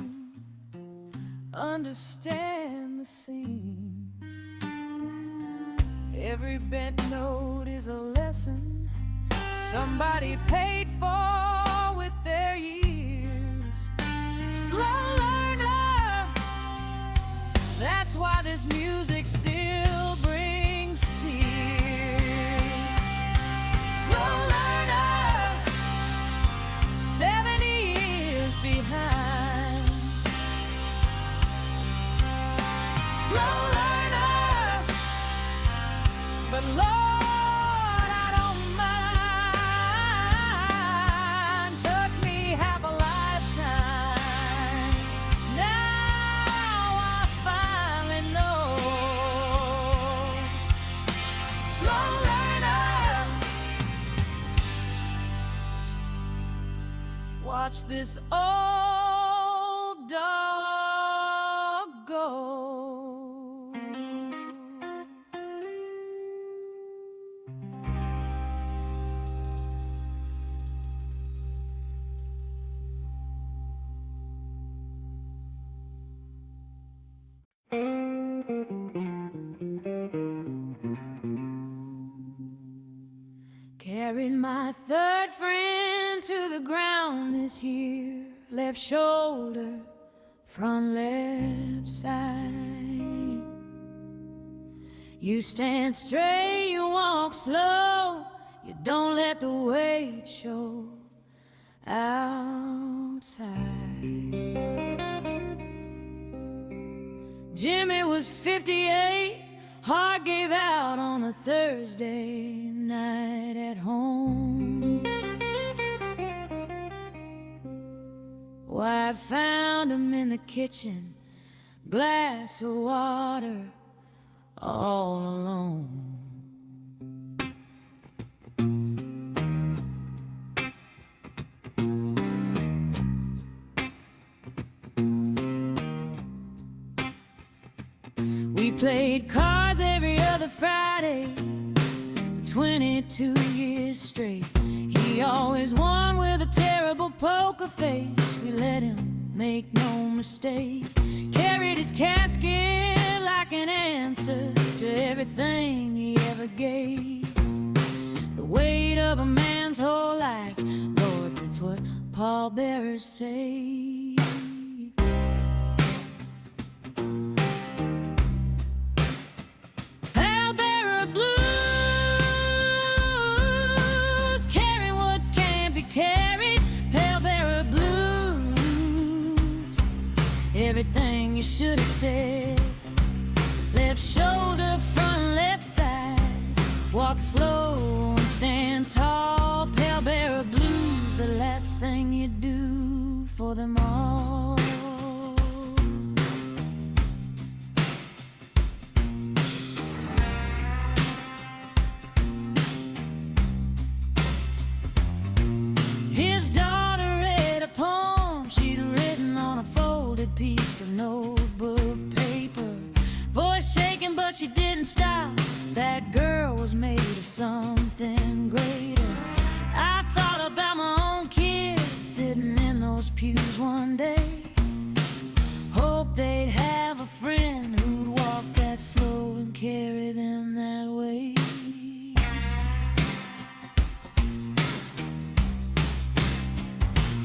understand the scenes. Every bent note is a lesson somebody paid for with their years. Slow learner, that's why this music still brings tears. Slow learner, 70 years behind. Slow learner, but Lord, I don't mind. Took me half a lifetime. Now I finally know. Slow learner, watch this old dog go. Carried my third friend to the ground this year. Left shoulder, front left side. You stand straight, you walk slow. You don't let the weight show outside. Jimmy was 58. Heart gave out on a Thursday night at home. Wife found him in the kitchen, glass of water, all alone. We played cards every other Friday for 22 years straight. He He always won with a terrible poker face. We let him make no mistake. Carried his casket like an answer to everything he ever gave. The weight of a man's whole life, Lord, that's what pallbearers say. Pallbearer blues, carrying what can't be carried. Pallbearer blues, everything you should have said. Left shoulder, front, left side. Walk slow and stand tall. Pallbearer blues, the last thing you do for them all. His daughter read a poem she'd written on a folded piece of notebook paper. Voice shaking, but she didn't stop. That girl was made of something greater. I thought about my own kids sitting in those pews one day. Hope they'd have a friend who'd walk that slow and carry them that way.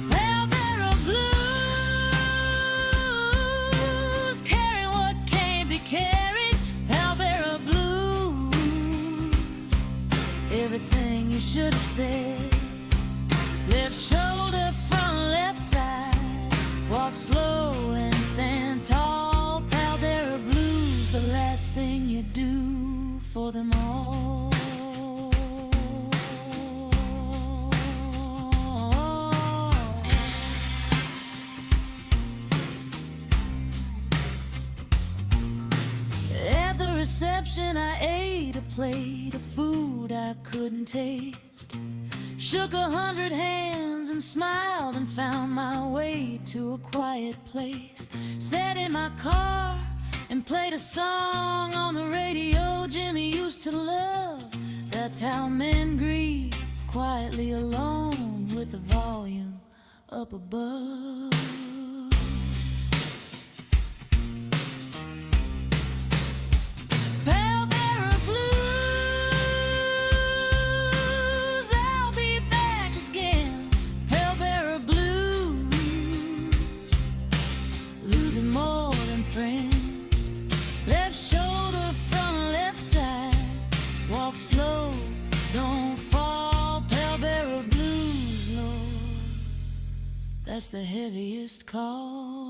Pallbearer blues, carrying what can't be carried. Pallbearer blues, everything you should have said. Left shoulder, front, left side. Walk slow and stand tall. Pallbearer blues, the last thing you do for them all. At the reception I ate a plate of food I couldn't taste. Shook 100 hands and smiled and found my way to a quiet place. Sat in my car and played a song on the radio Jimmy used to love. That's how men grieve, quietly alone with the volume up above. Pallbearer blues, I'll be back again. Pallbearer blues, losing more than friends. Left shoulder, front, left side. Walk slow, don't fall. Pallbearer blues, Lord, that's the heaviest call.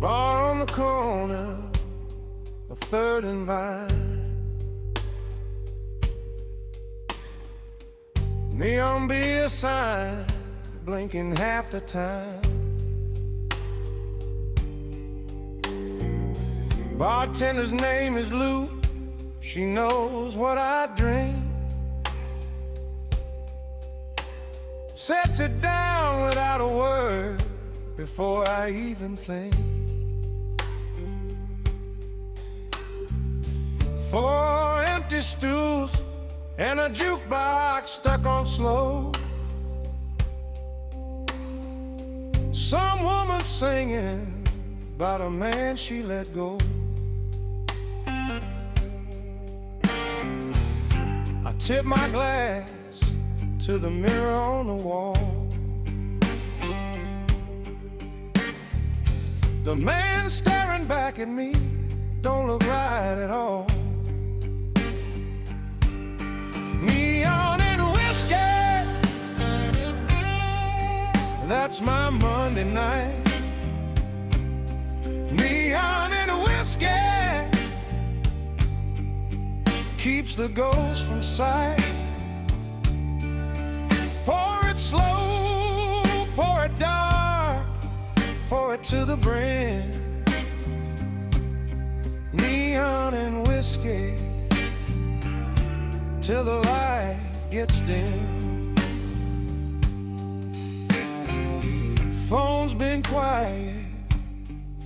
Bar on the corner of 3rd and Vine. Neon beer sign blinking half the time. Bartender's name is Lou. She knows what I drink. Sets it down without a word before I even think. 4 empty stools and a jukebox stuck on slow. singing about a man she let go. I tip my glass to the mirror on the wall. The man staring back at me don't look right at all. Neon and whiskey, that's my Monday night. Neon and whiskey keeps the ghost from sight. Pour it slow, pour it dark, pour it to the brim. Neon and whiskey till the light gets dim. Phone's been quiet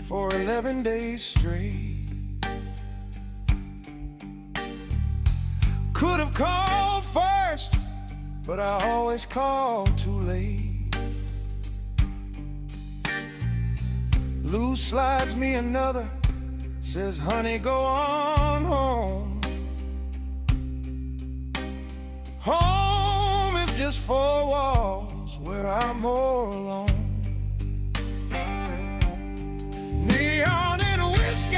for 11 days straight. Could have called first, but I always call too late. Lou slides me another, says, honey, go on home. Home is just four walls where I'm more alone. Neon and whiskey,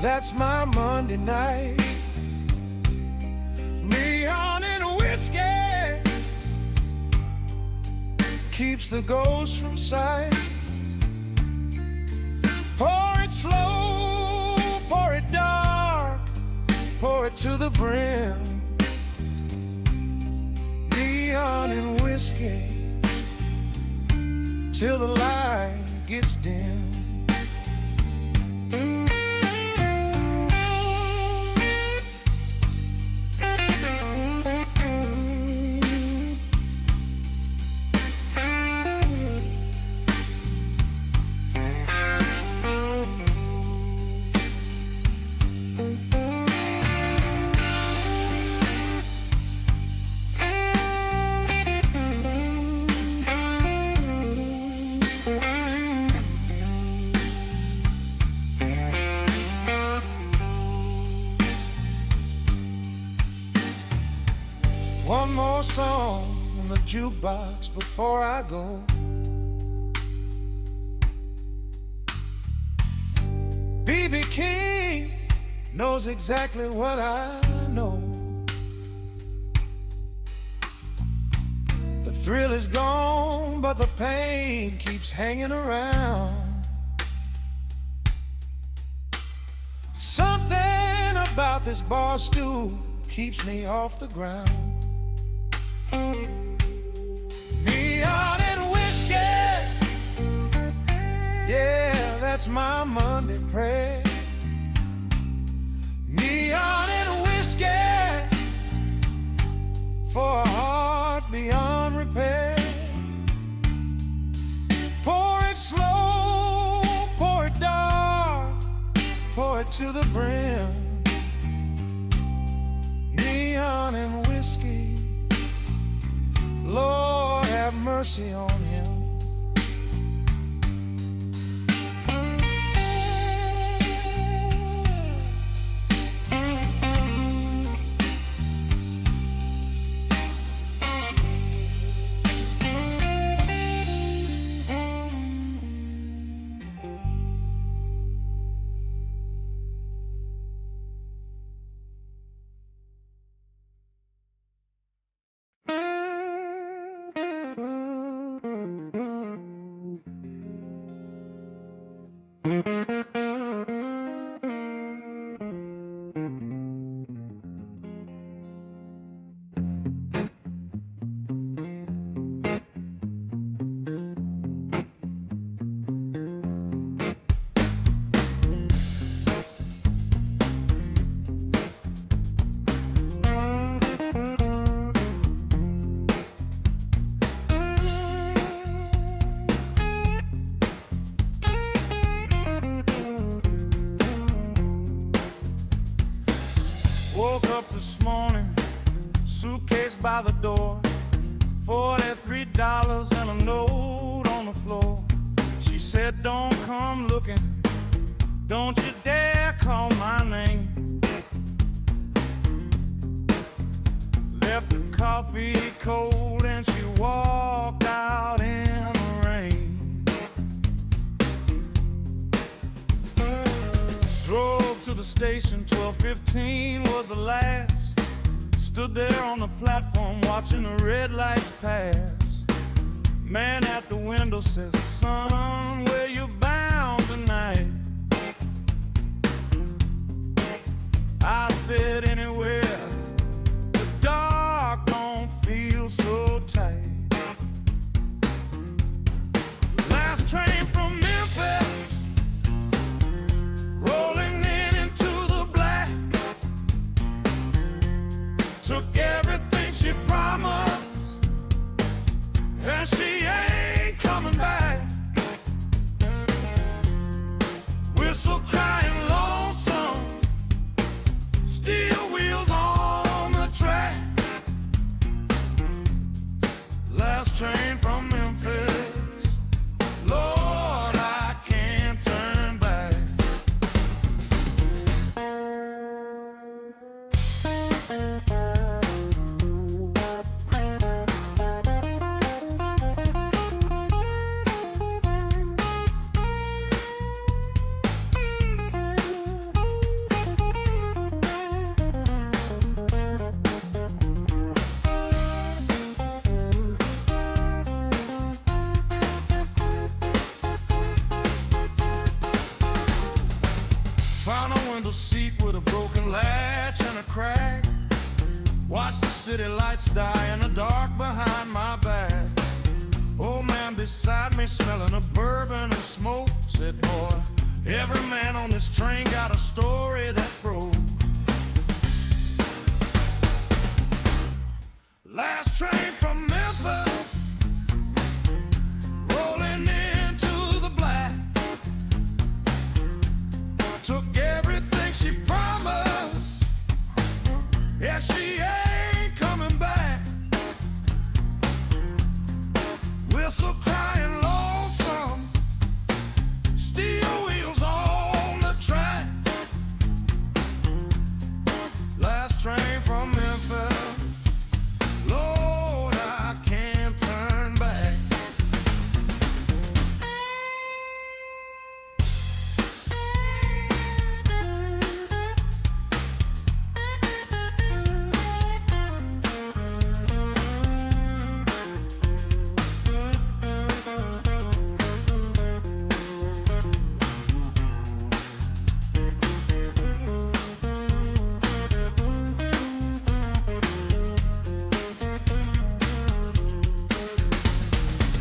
that's my Monday night. Neon and whiskey keeps the ghost from sight. Pour it slow, pour it dark, pour it to the brim. Neon and whiskey till the light gets dim. One more song on the jukebox before I go. B.B. King knows exactly what I know. The thrill is gone, but the pain keeps hanging around. Something about this bar stool keeps me off the ground. Neon and whiskey, yeah, that's my Monday prayer. Neon and whiskey for a heart beyond repair. Pour it slow, pour it dark, pour it to the brim. Neon and whiskey, Lord have mercy on him. Woke up this morning, suitcase by the door, $43 and a note said, don't come looking, don't you dare call my name. Left the coffee cold and she walked out in the rain. Drove to the station, 12:15 was the last. Stood there on the platform watching the red lights pass. Man at the window says, son, where you bound tonight? I said, anywhere. The dark don't feel so tight. Last train from Memphis, rolling in into the black. Took everything she promised, and she ain't coming back. Whistle crying lonesome, steel wheels on the track. Last train from Memphis, Lord, I can't turn back. Found a window seat with a broken latch and a crack. Watched the city lights die in the dark behind my back. Old man beside me smelling of bourbon and smoke said, boy, every man on this train got a story that broke. Last train from Memphis, rolling into the black. Took everything she promised, yeah, she ain't coming back. Whistle crying lonesome, steel wheels on the track. Last train from Memphis, Lord, I can't turn back.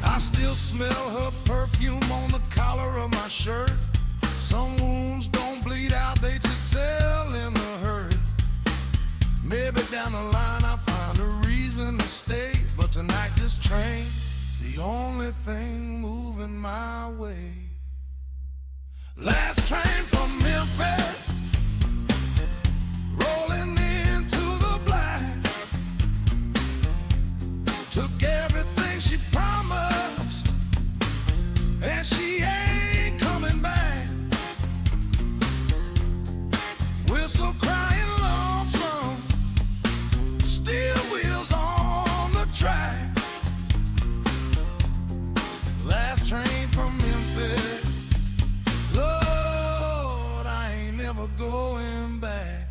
I still smell her perfume on the collar of my shirt. Some wounds don't bleed out, they just sell in the hurt. Maybe down the line I'll find a reason to stay, but tonight this train's the only thing moving my way. Last train from Memphis, rolling into the black. Took everything she promised, and she ain't coming back. Whistle crying lonesome, steel wheels on the track. Last train from Memphis, Lord, I ain't never going back.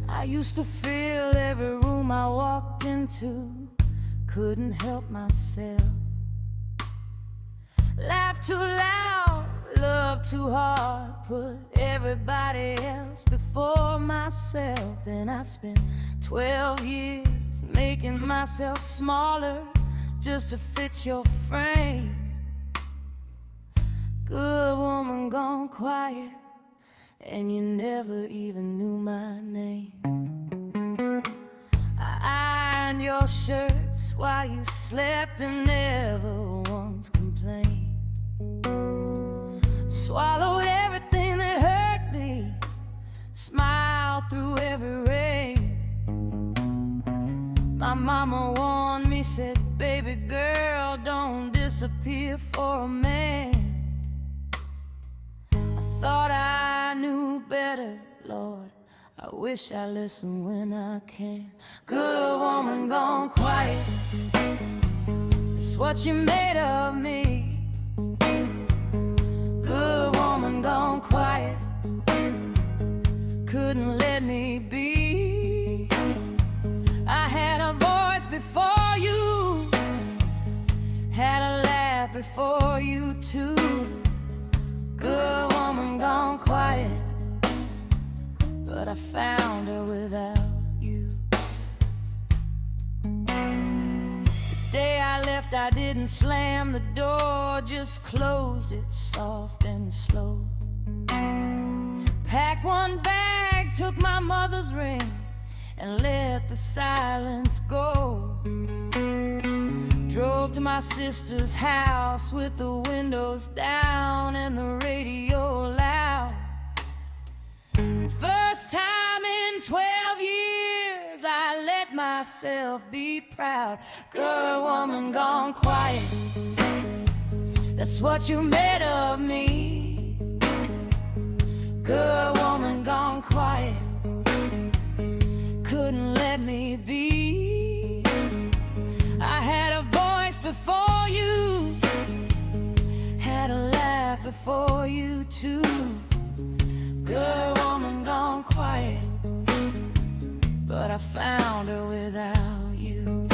I used to fill every room I walked into, couldn't help myself. Laugh too loud, love too hard, put everybody else before myself. Then I spent 12 years making myself smaller just to fit your frame. Good woman gone quiet, and you never even knew my name. I ironed your shirts while you slept and never once complained. Swallowed everything that hurt me, smiled through every rain. My mama warned me, said, baby girl, don't disappear for a man. I thought I knew better, Lord, I wish I listened when I can. Good woman gone quiet, that's what you made of me. Good woman gone quiet, couldn't let me be. I had a voice before you, had a laugh before you too. Good woman gone quiet, but I found her without you. The day I left, I didn't slam the door, just closed it soft and slow. Packed one bag, took my mother's ring, and let the silence go. Drove to my sister's house with the windows down and the radio loud. First time in 12 years I let myself be proud. Good woman gone quiet, that's what you made of me. Good woman gone quiet, couldn't let me be. I had a voice before you, had a laugh before you too. Good woman gone quiet, but I found her without you.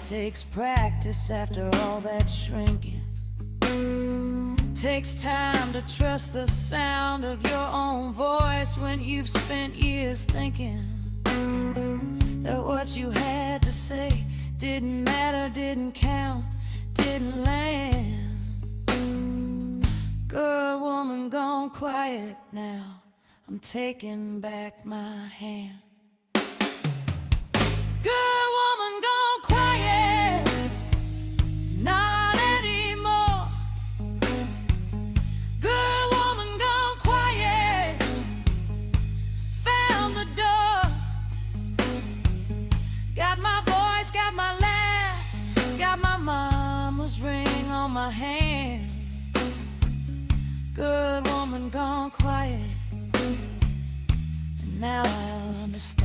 Takes practice after all that shrinking. Takes time to trust the sound of your own voice when you've spent years thinking that what you had to say didn't matter, didn't count, didn't land. Good woman gone quiet now, I'm taking back my hand. Good woman gone quiet, not anymore. Good woman gone quiet, found the door. Got my voice, got my laugh, got my mama's ring on my hand. Good woman gone quiet, and now I'll understand.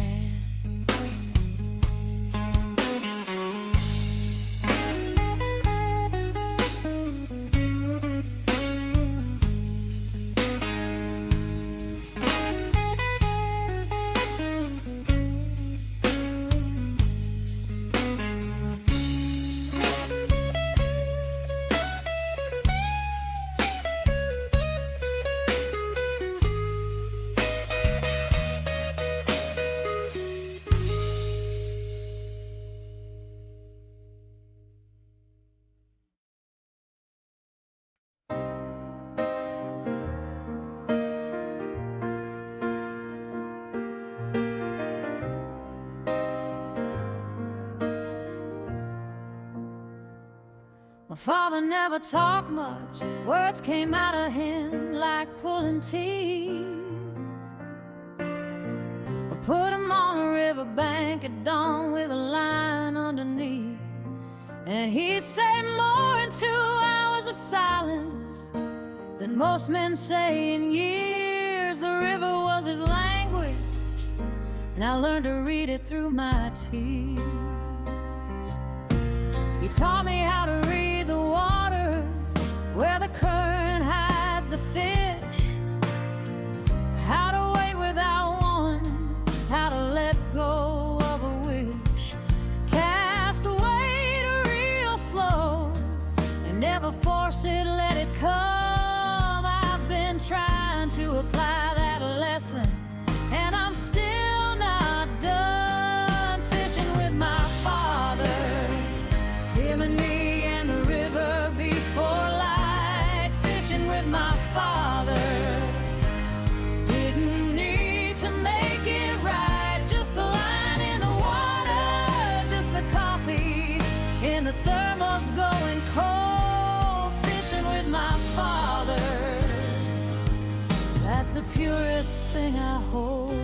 My father never talked much, words came out of him like pulling teeth. riverbank at dawn with a line underneath. And he'd say more in 2 hours of silence than most men say in years. The river was his language, and I learned to read it through my tears. He taught me how to read the water, where the current hides the fish, how to wait without warning, how to let go of a wish, cast away to real slow, and never force it, let it come. I've been trying to apply that lesson, and I'm still not done fishing with my father. Him and me and the river before light, fishing with my father. Didn't need to make it right, just the line in the water, just the coffee in the thermos going cold, fishing with my father. That's the purest thing I hold.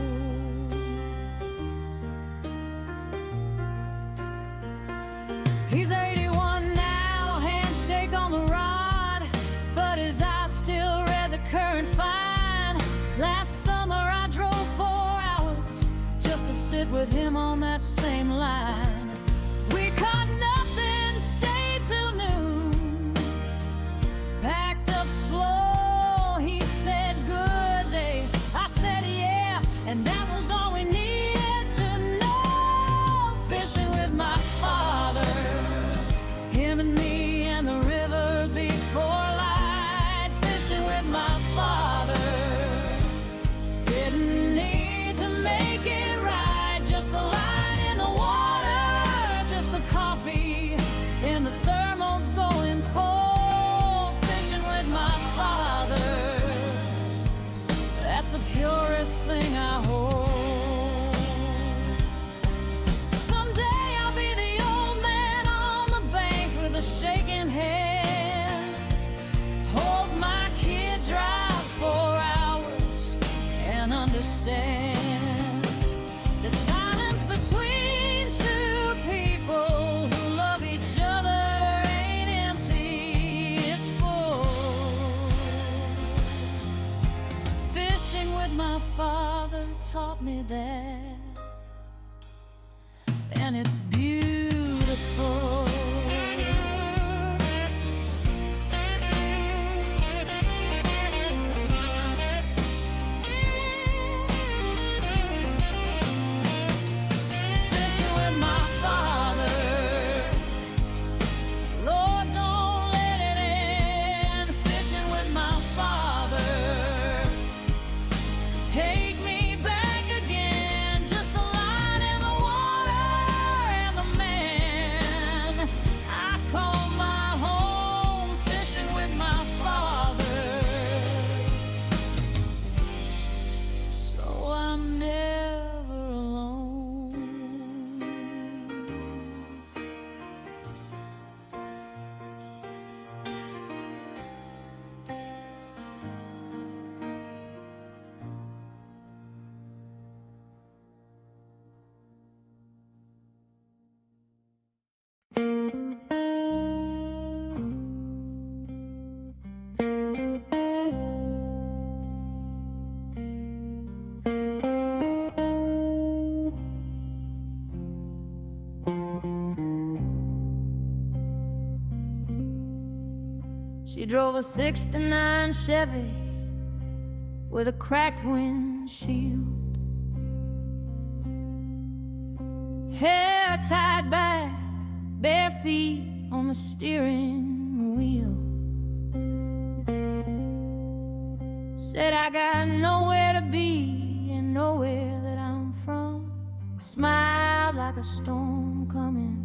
He's 81 now, handshake on the rod, but his eyes still read the current fine. Last summer I drove 4 hours just to sit with him on that same line. We caught nothing, stayed till noon, packed up slow. He said, good day. I said, yeah, and that was all we needed to know. Fishing with my father, him and me and the river before light, fishing with my father. Didn't need to make it right, just the line in the water, just the coffee in the thermals going cold, fishing with my father. That's the purest thing I hold. Someday I'll be the old man on the bank with the shaking hands, hold my kid, drives 4 hours and understands the silence between 2 people who love each other ain't empty, it's full. Fishing with my father taught me that, and it's beautiful. Fishing with my father, Lord, don't let it end. Fishing with my father, take me back again, just the line in the water and the man I call my home. Fishing with my father, so I'm never alone. She drove a '69 Chevy with a cracked windshield, hair tied back, bare feet on the steering wheel. Said I got nowhere to be and nowhere that I'm from. Smiled like a storm coming,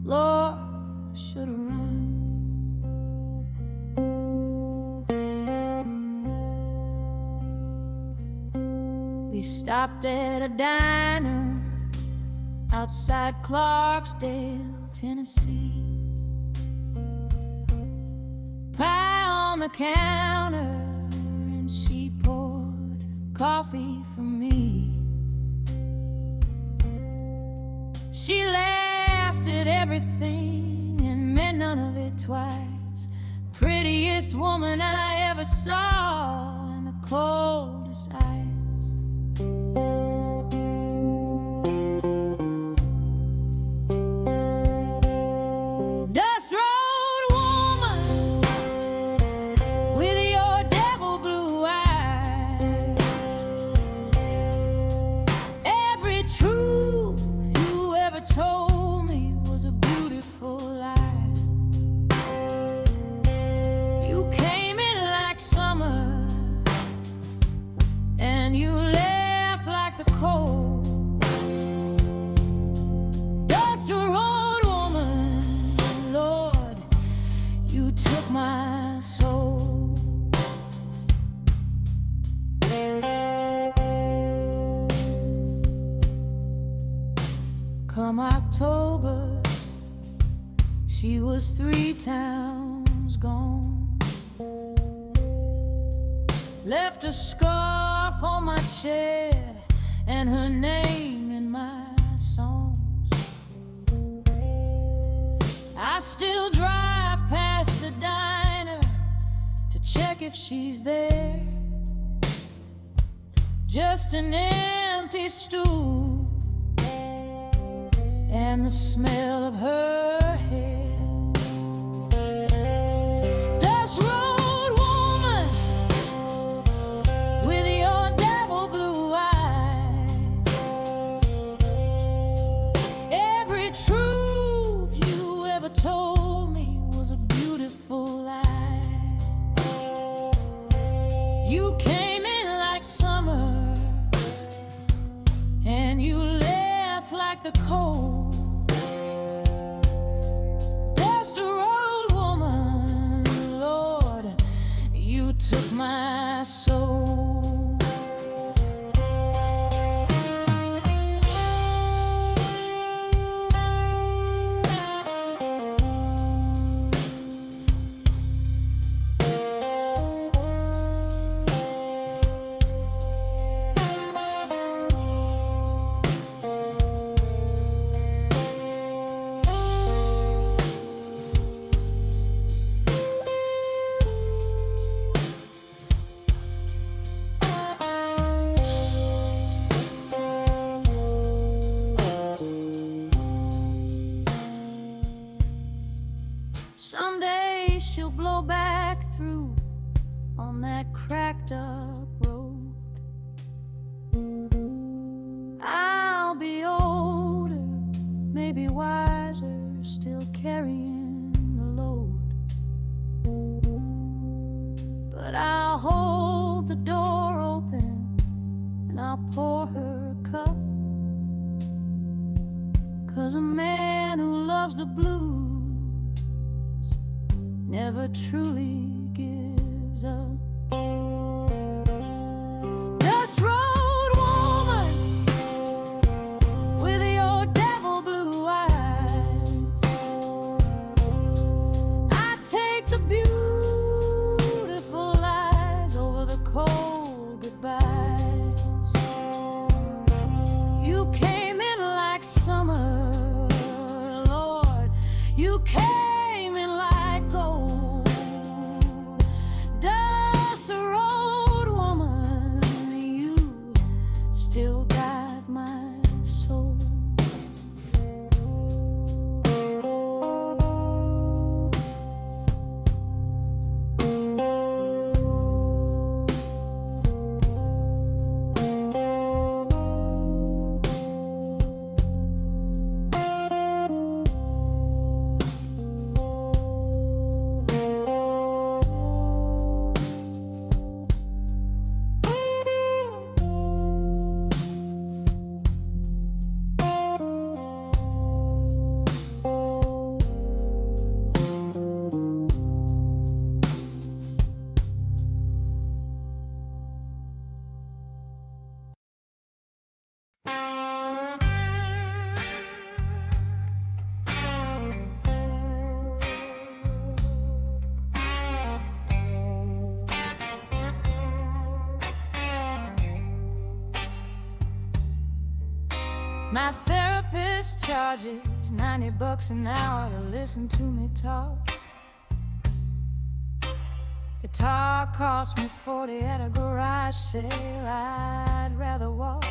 Lord, I should've run. We stopped at a diner outside Clarksdale, Tennessee. Pie on the counter, and she poured coffee for me. She laughed at everything and meant none of it twice. Prettiest woman I ever saw in the coldest eyes. Dust Road woman with your devil blue eyes. Every truth you ever told me was a beautiful lie. You came in like summer and you left like the cold. Dust Road woman, Lord, you took my soul. Come October, she was 3 towns gone. Left a scarf on my chair and her name in my songs. I still drive past the diner to check if she's there. Just an empty stool and the smell of her hair. Dust Road woman with your devil blue eyes. Every truth you ever told me was a beautiful lie. You came in like summer and you left like the cold. Dust Road woman, Lord, you took my soul. Someday she'll blow back through on that cracked up road. I'll be older, maybe wiser, still carrying the load. But I'll hold the door open and I'll pour her a cup. 'Cause a man who loves the blues never truly gives up. Dust Road woman with your devil blue eyes. I take the beautiful lies over the cold goodbyes. You came in like summer, Lord, you came in like gold. Dust Road woman, you still got my soul. My therapist therapist charges $90 an hour to listen to me talk. Guitar cost me 40 at a garage sale. I'd rather walk.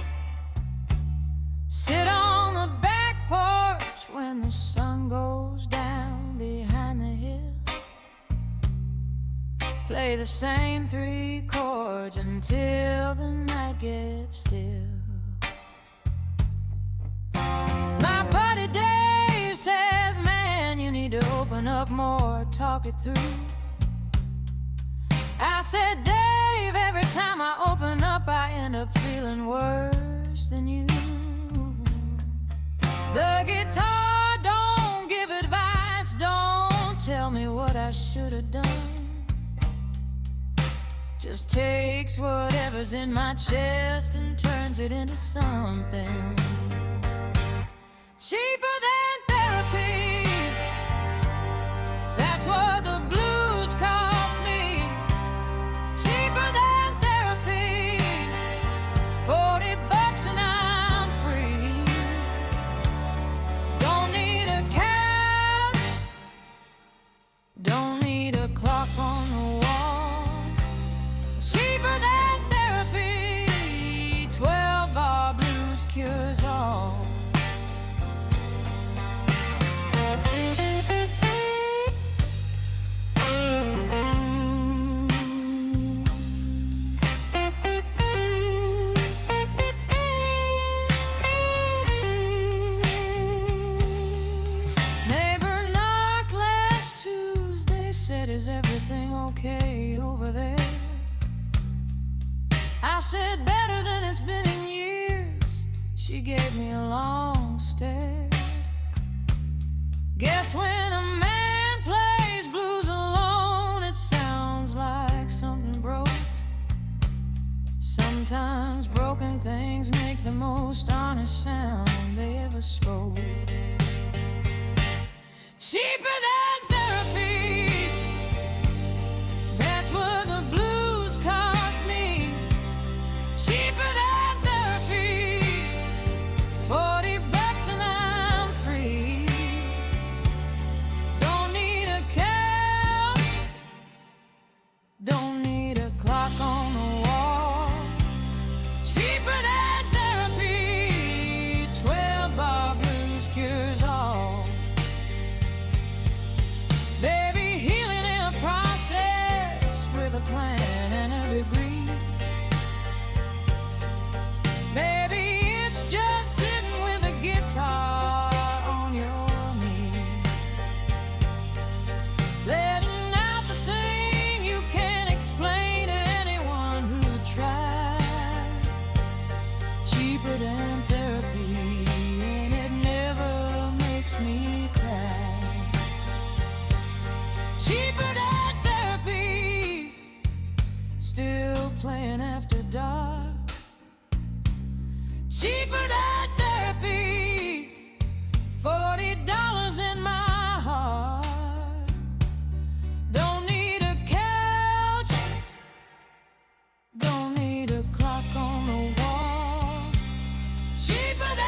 Sit on the back porch when the sun goes down behind the hill. Play the same 3 chords until the night gets still. My buddy Dave says, man, you need to open up more, talk it through. I said, Dave, every time I open up I end up feeling worse than you. The guitar don't give advice, don't tell me what I should have done. Just takes whatever's in my chest and turns it into something cheaper than therapy. That's what the blues cost me. Cheaper than therapy. $40 and I'm free. Don't need a couch. Don't need a clock on the wall. Cheaper than therapy. 12-bar blues cures all. Neighbor knocked last Tuesday, said, is everything okay over there? I said, better than it's been in years. She gave me a long stare. Guess when a man plays blues alone, it sounds like something broke. Sometimes broken things make the most honest sound they ever spoke. Cheaper than therapy. That's what the blues cost me. Cheaper than therapy. $40 and I'm free. Don't need a couch. Don't need a clock on the wall. Cheaper than therapy. 12-bar blues cures all. Baby, healing in a process with a plan and a degree. Baby, it's just sitting with a guitar on your knee, letting out the thing you can't explain to anyone who tried. Cheaper than therapy, and it never makes me cry. Cheaper than therapy, still playing after dark. Cheaper than therapy, $40 in my heart. Don't need a couch, don't need a clock on the wall. Cheaper than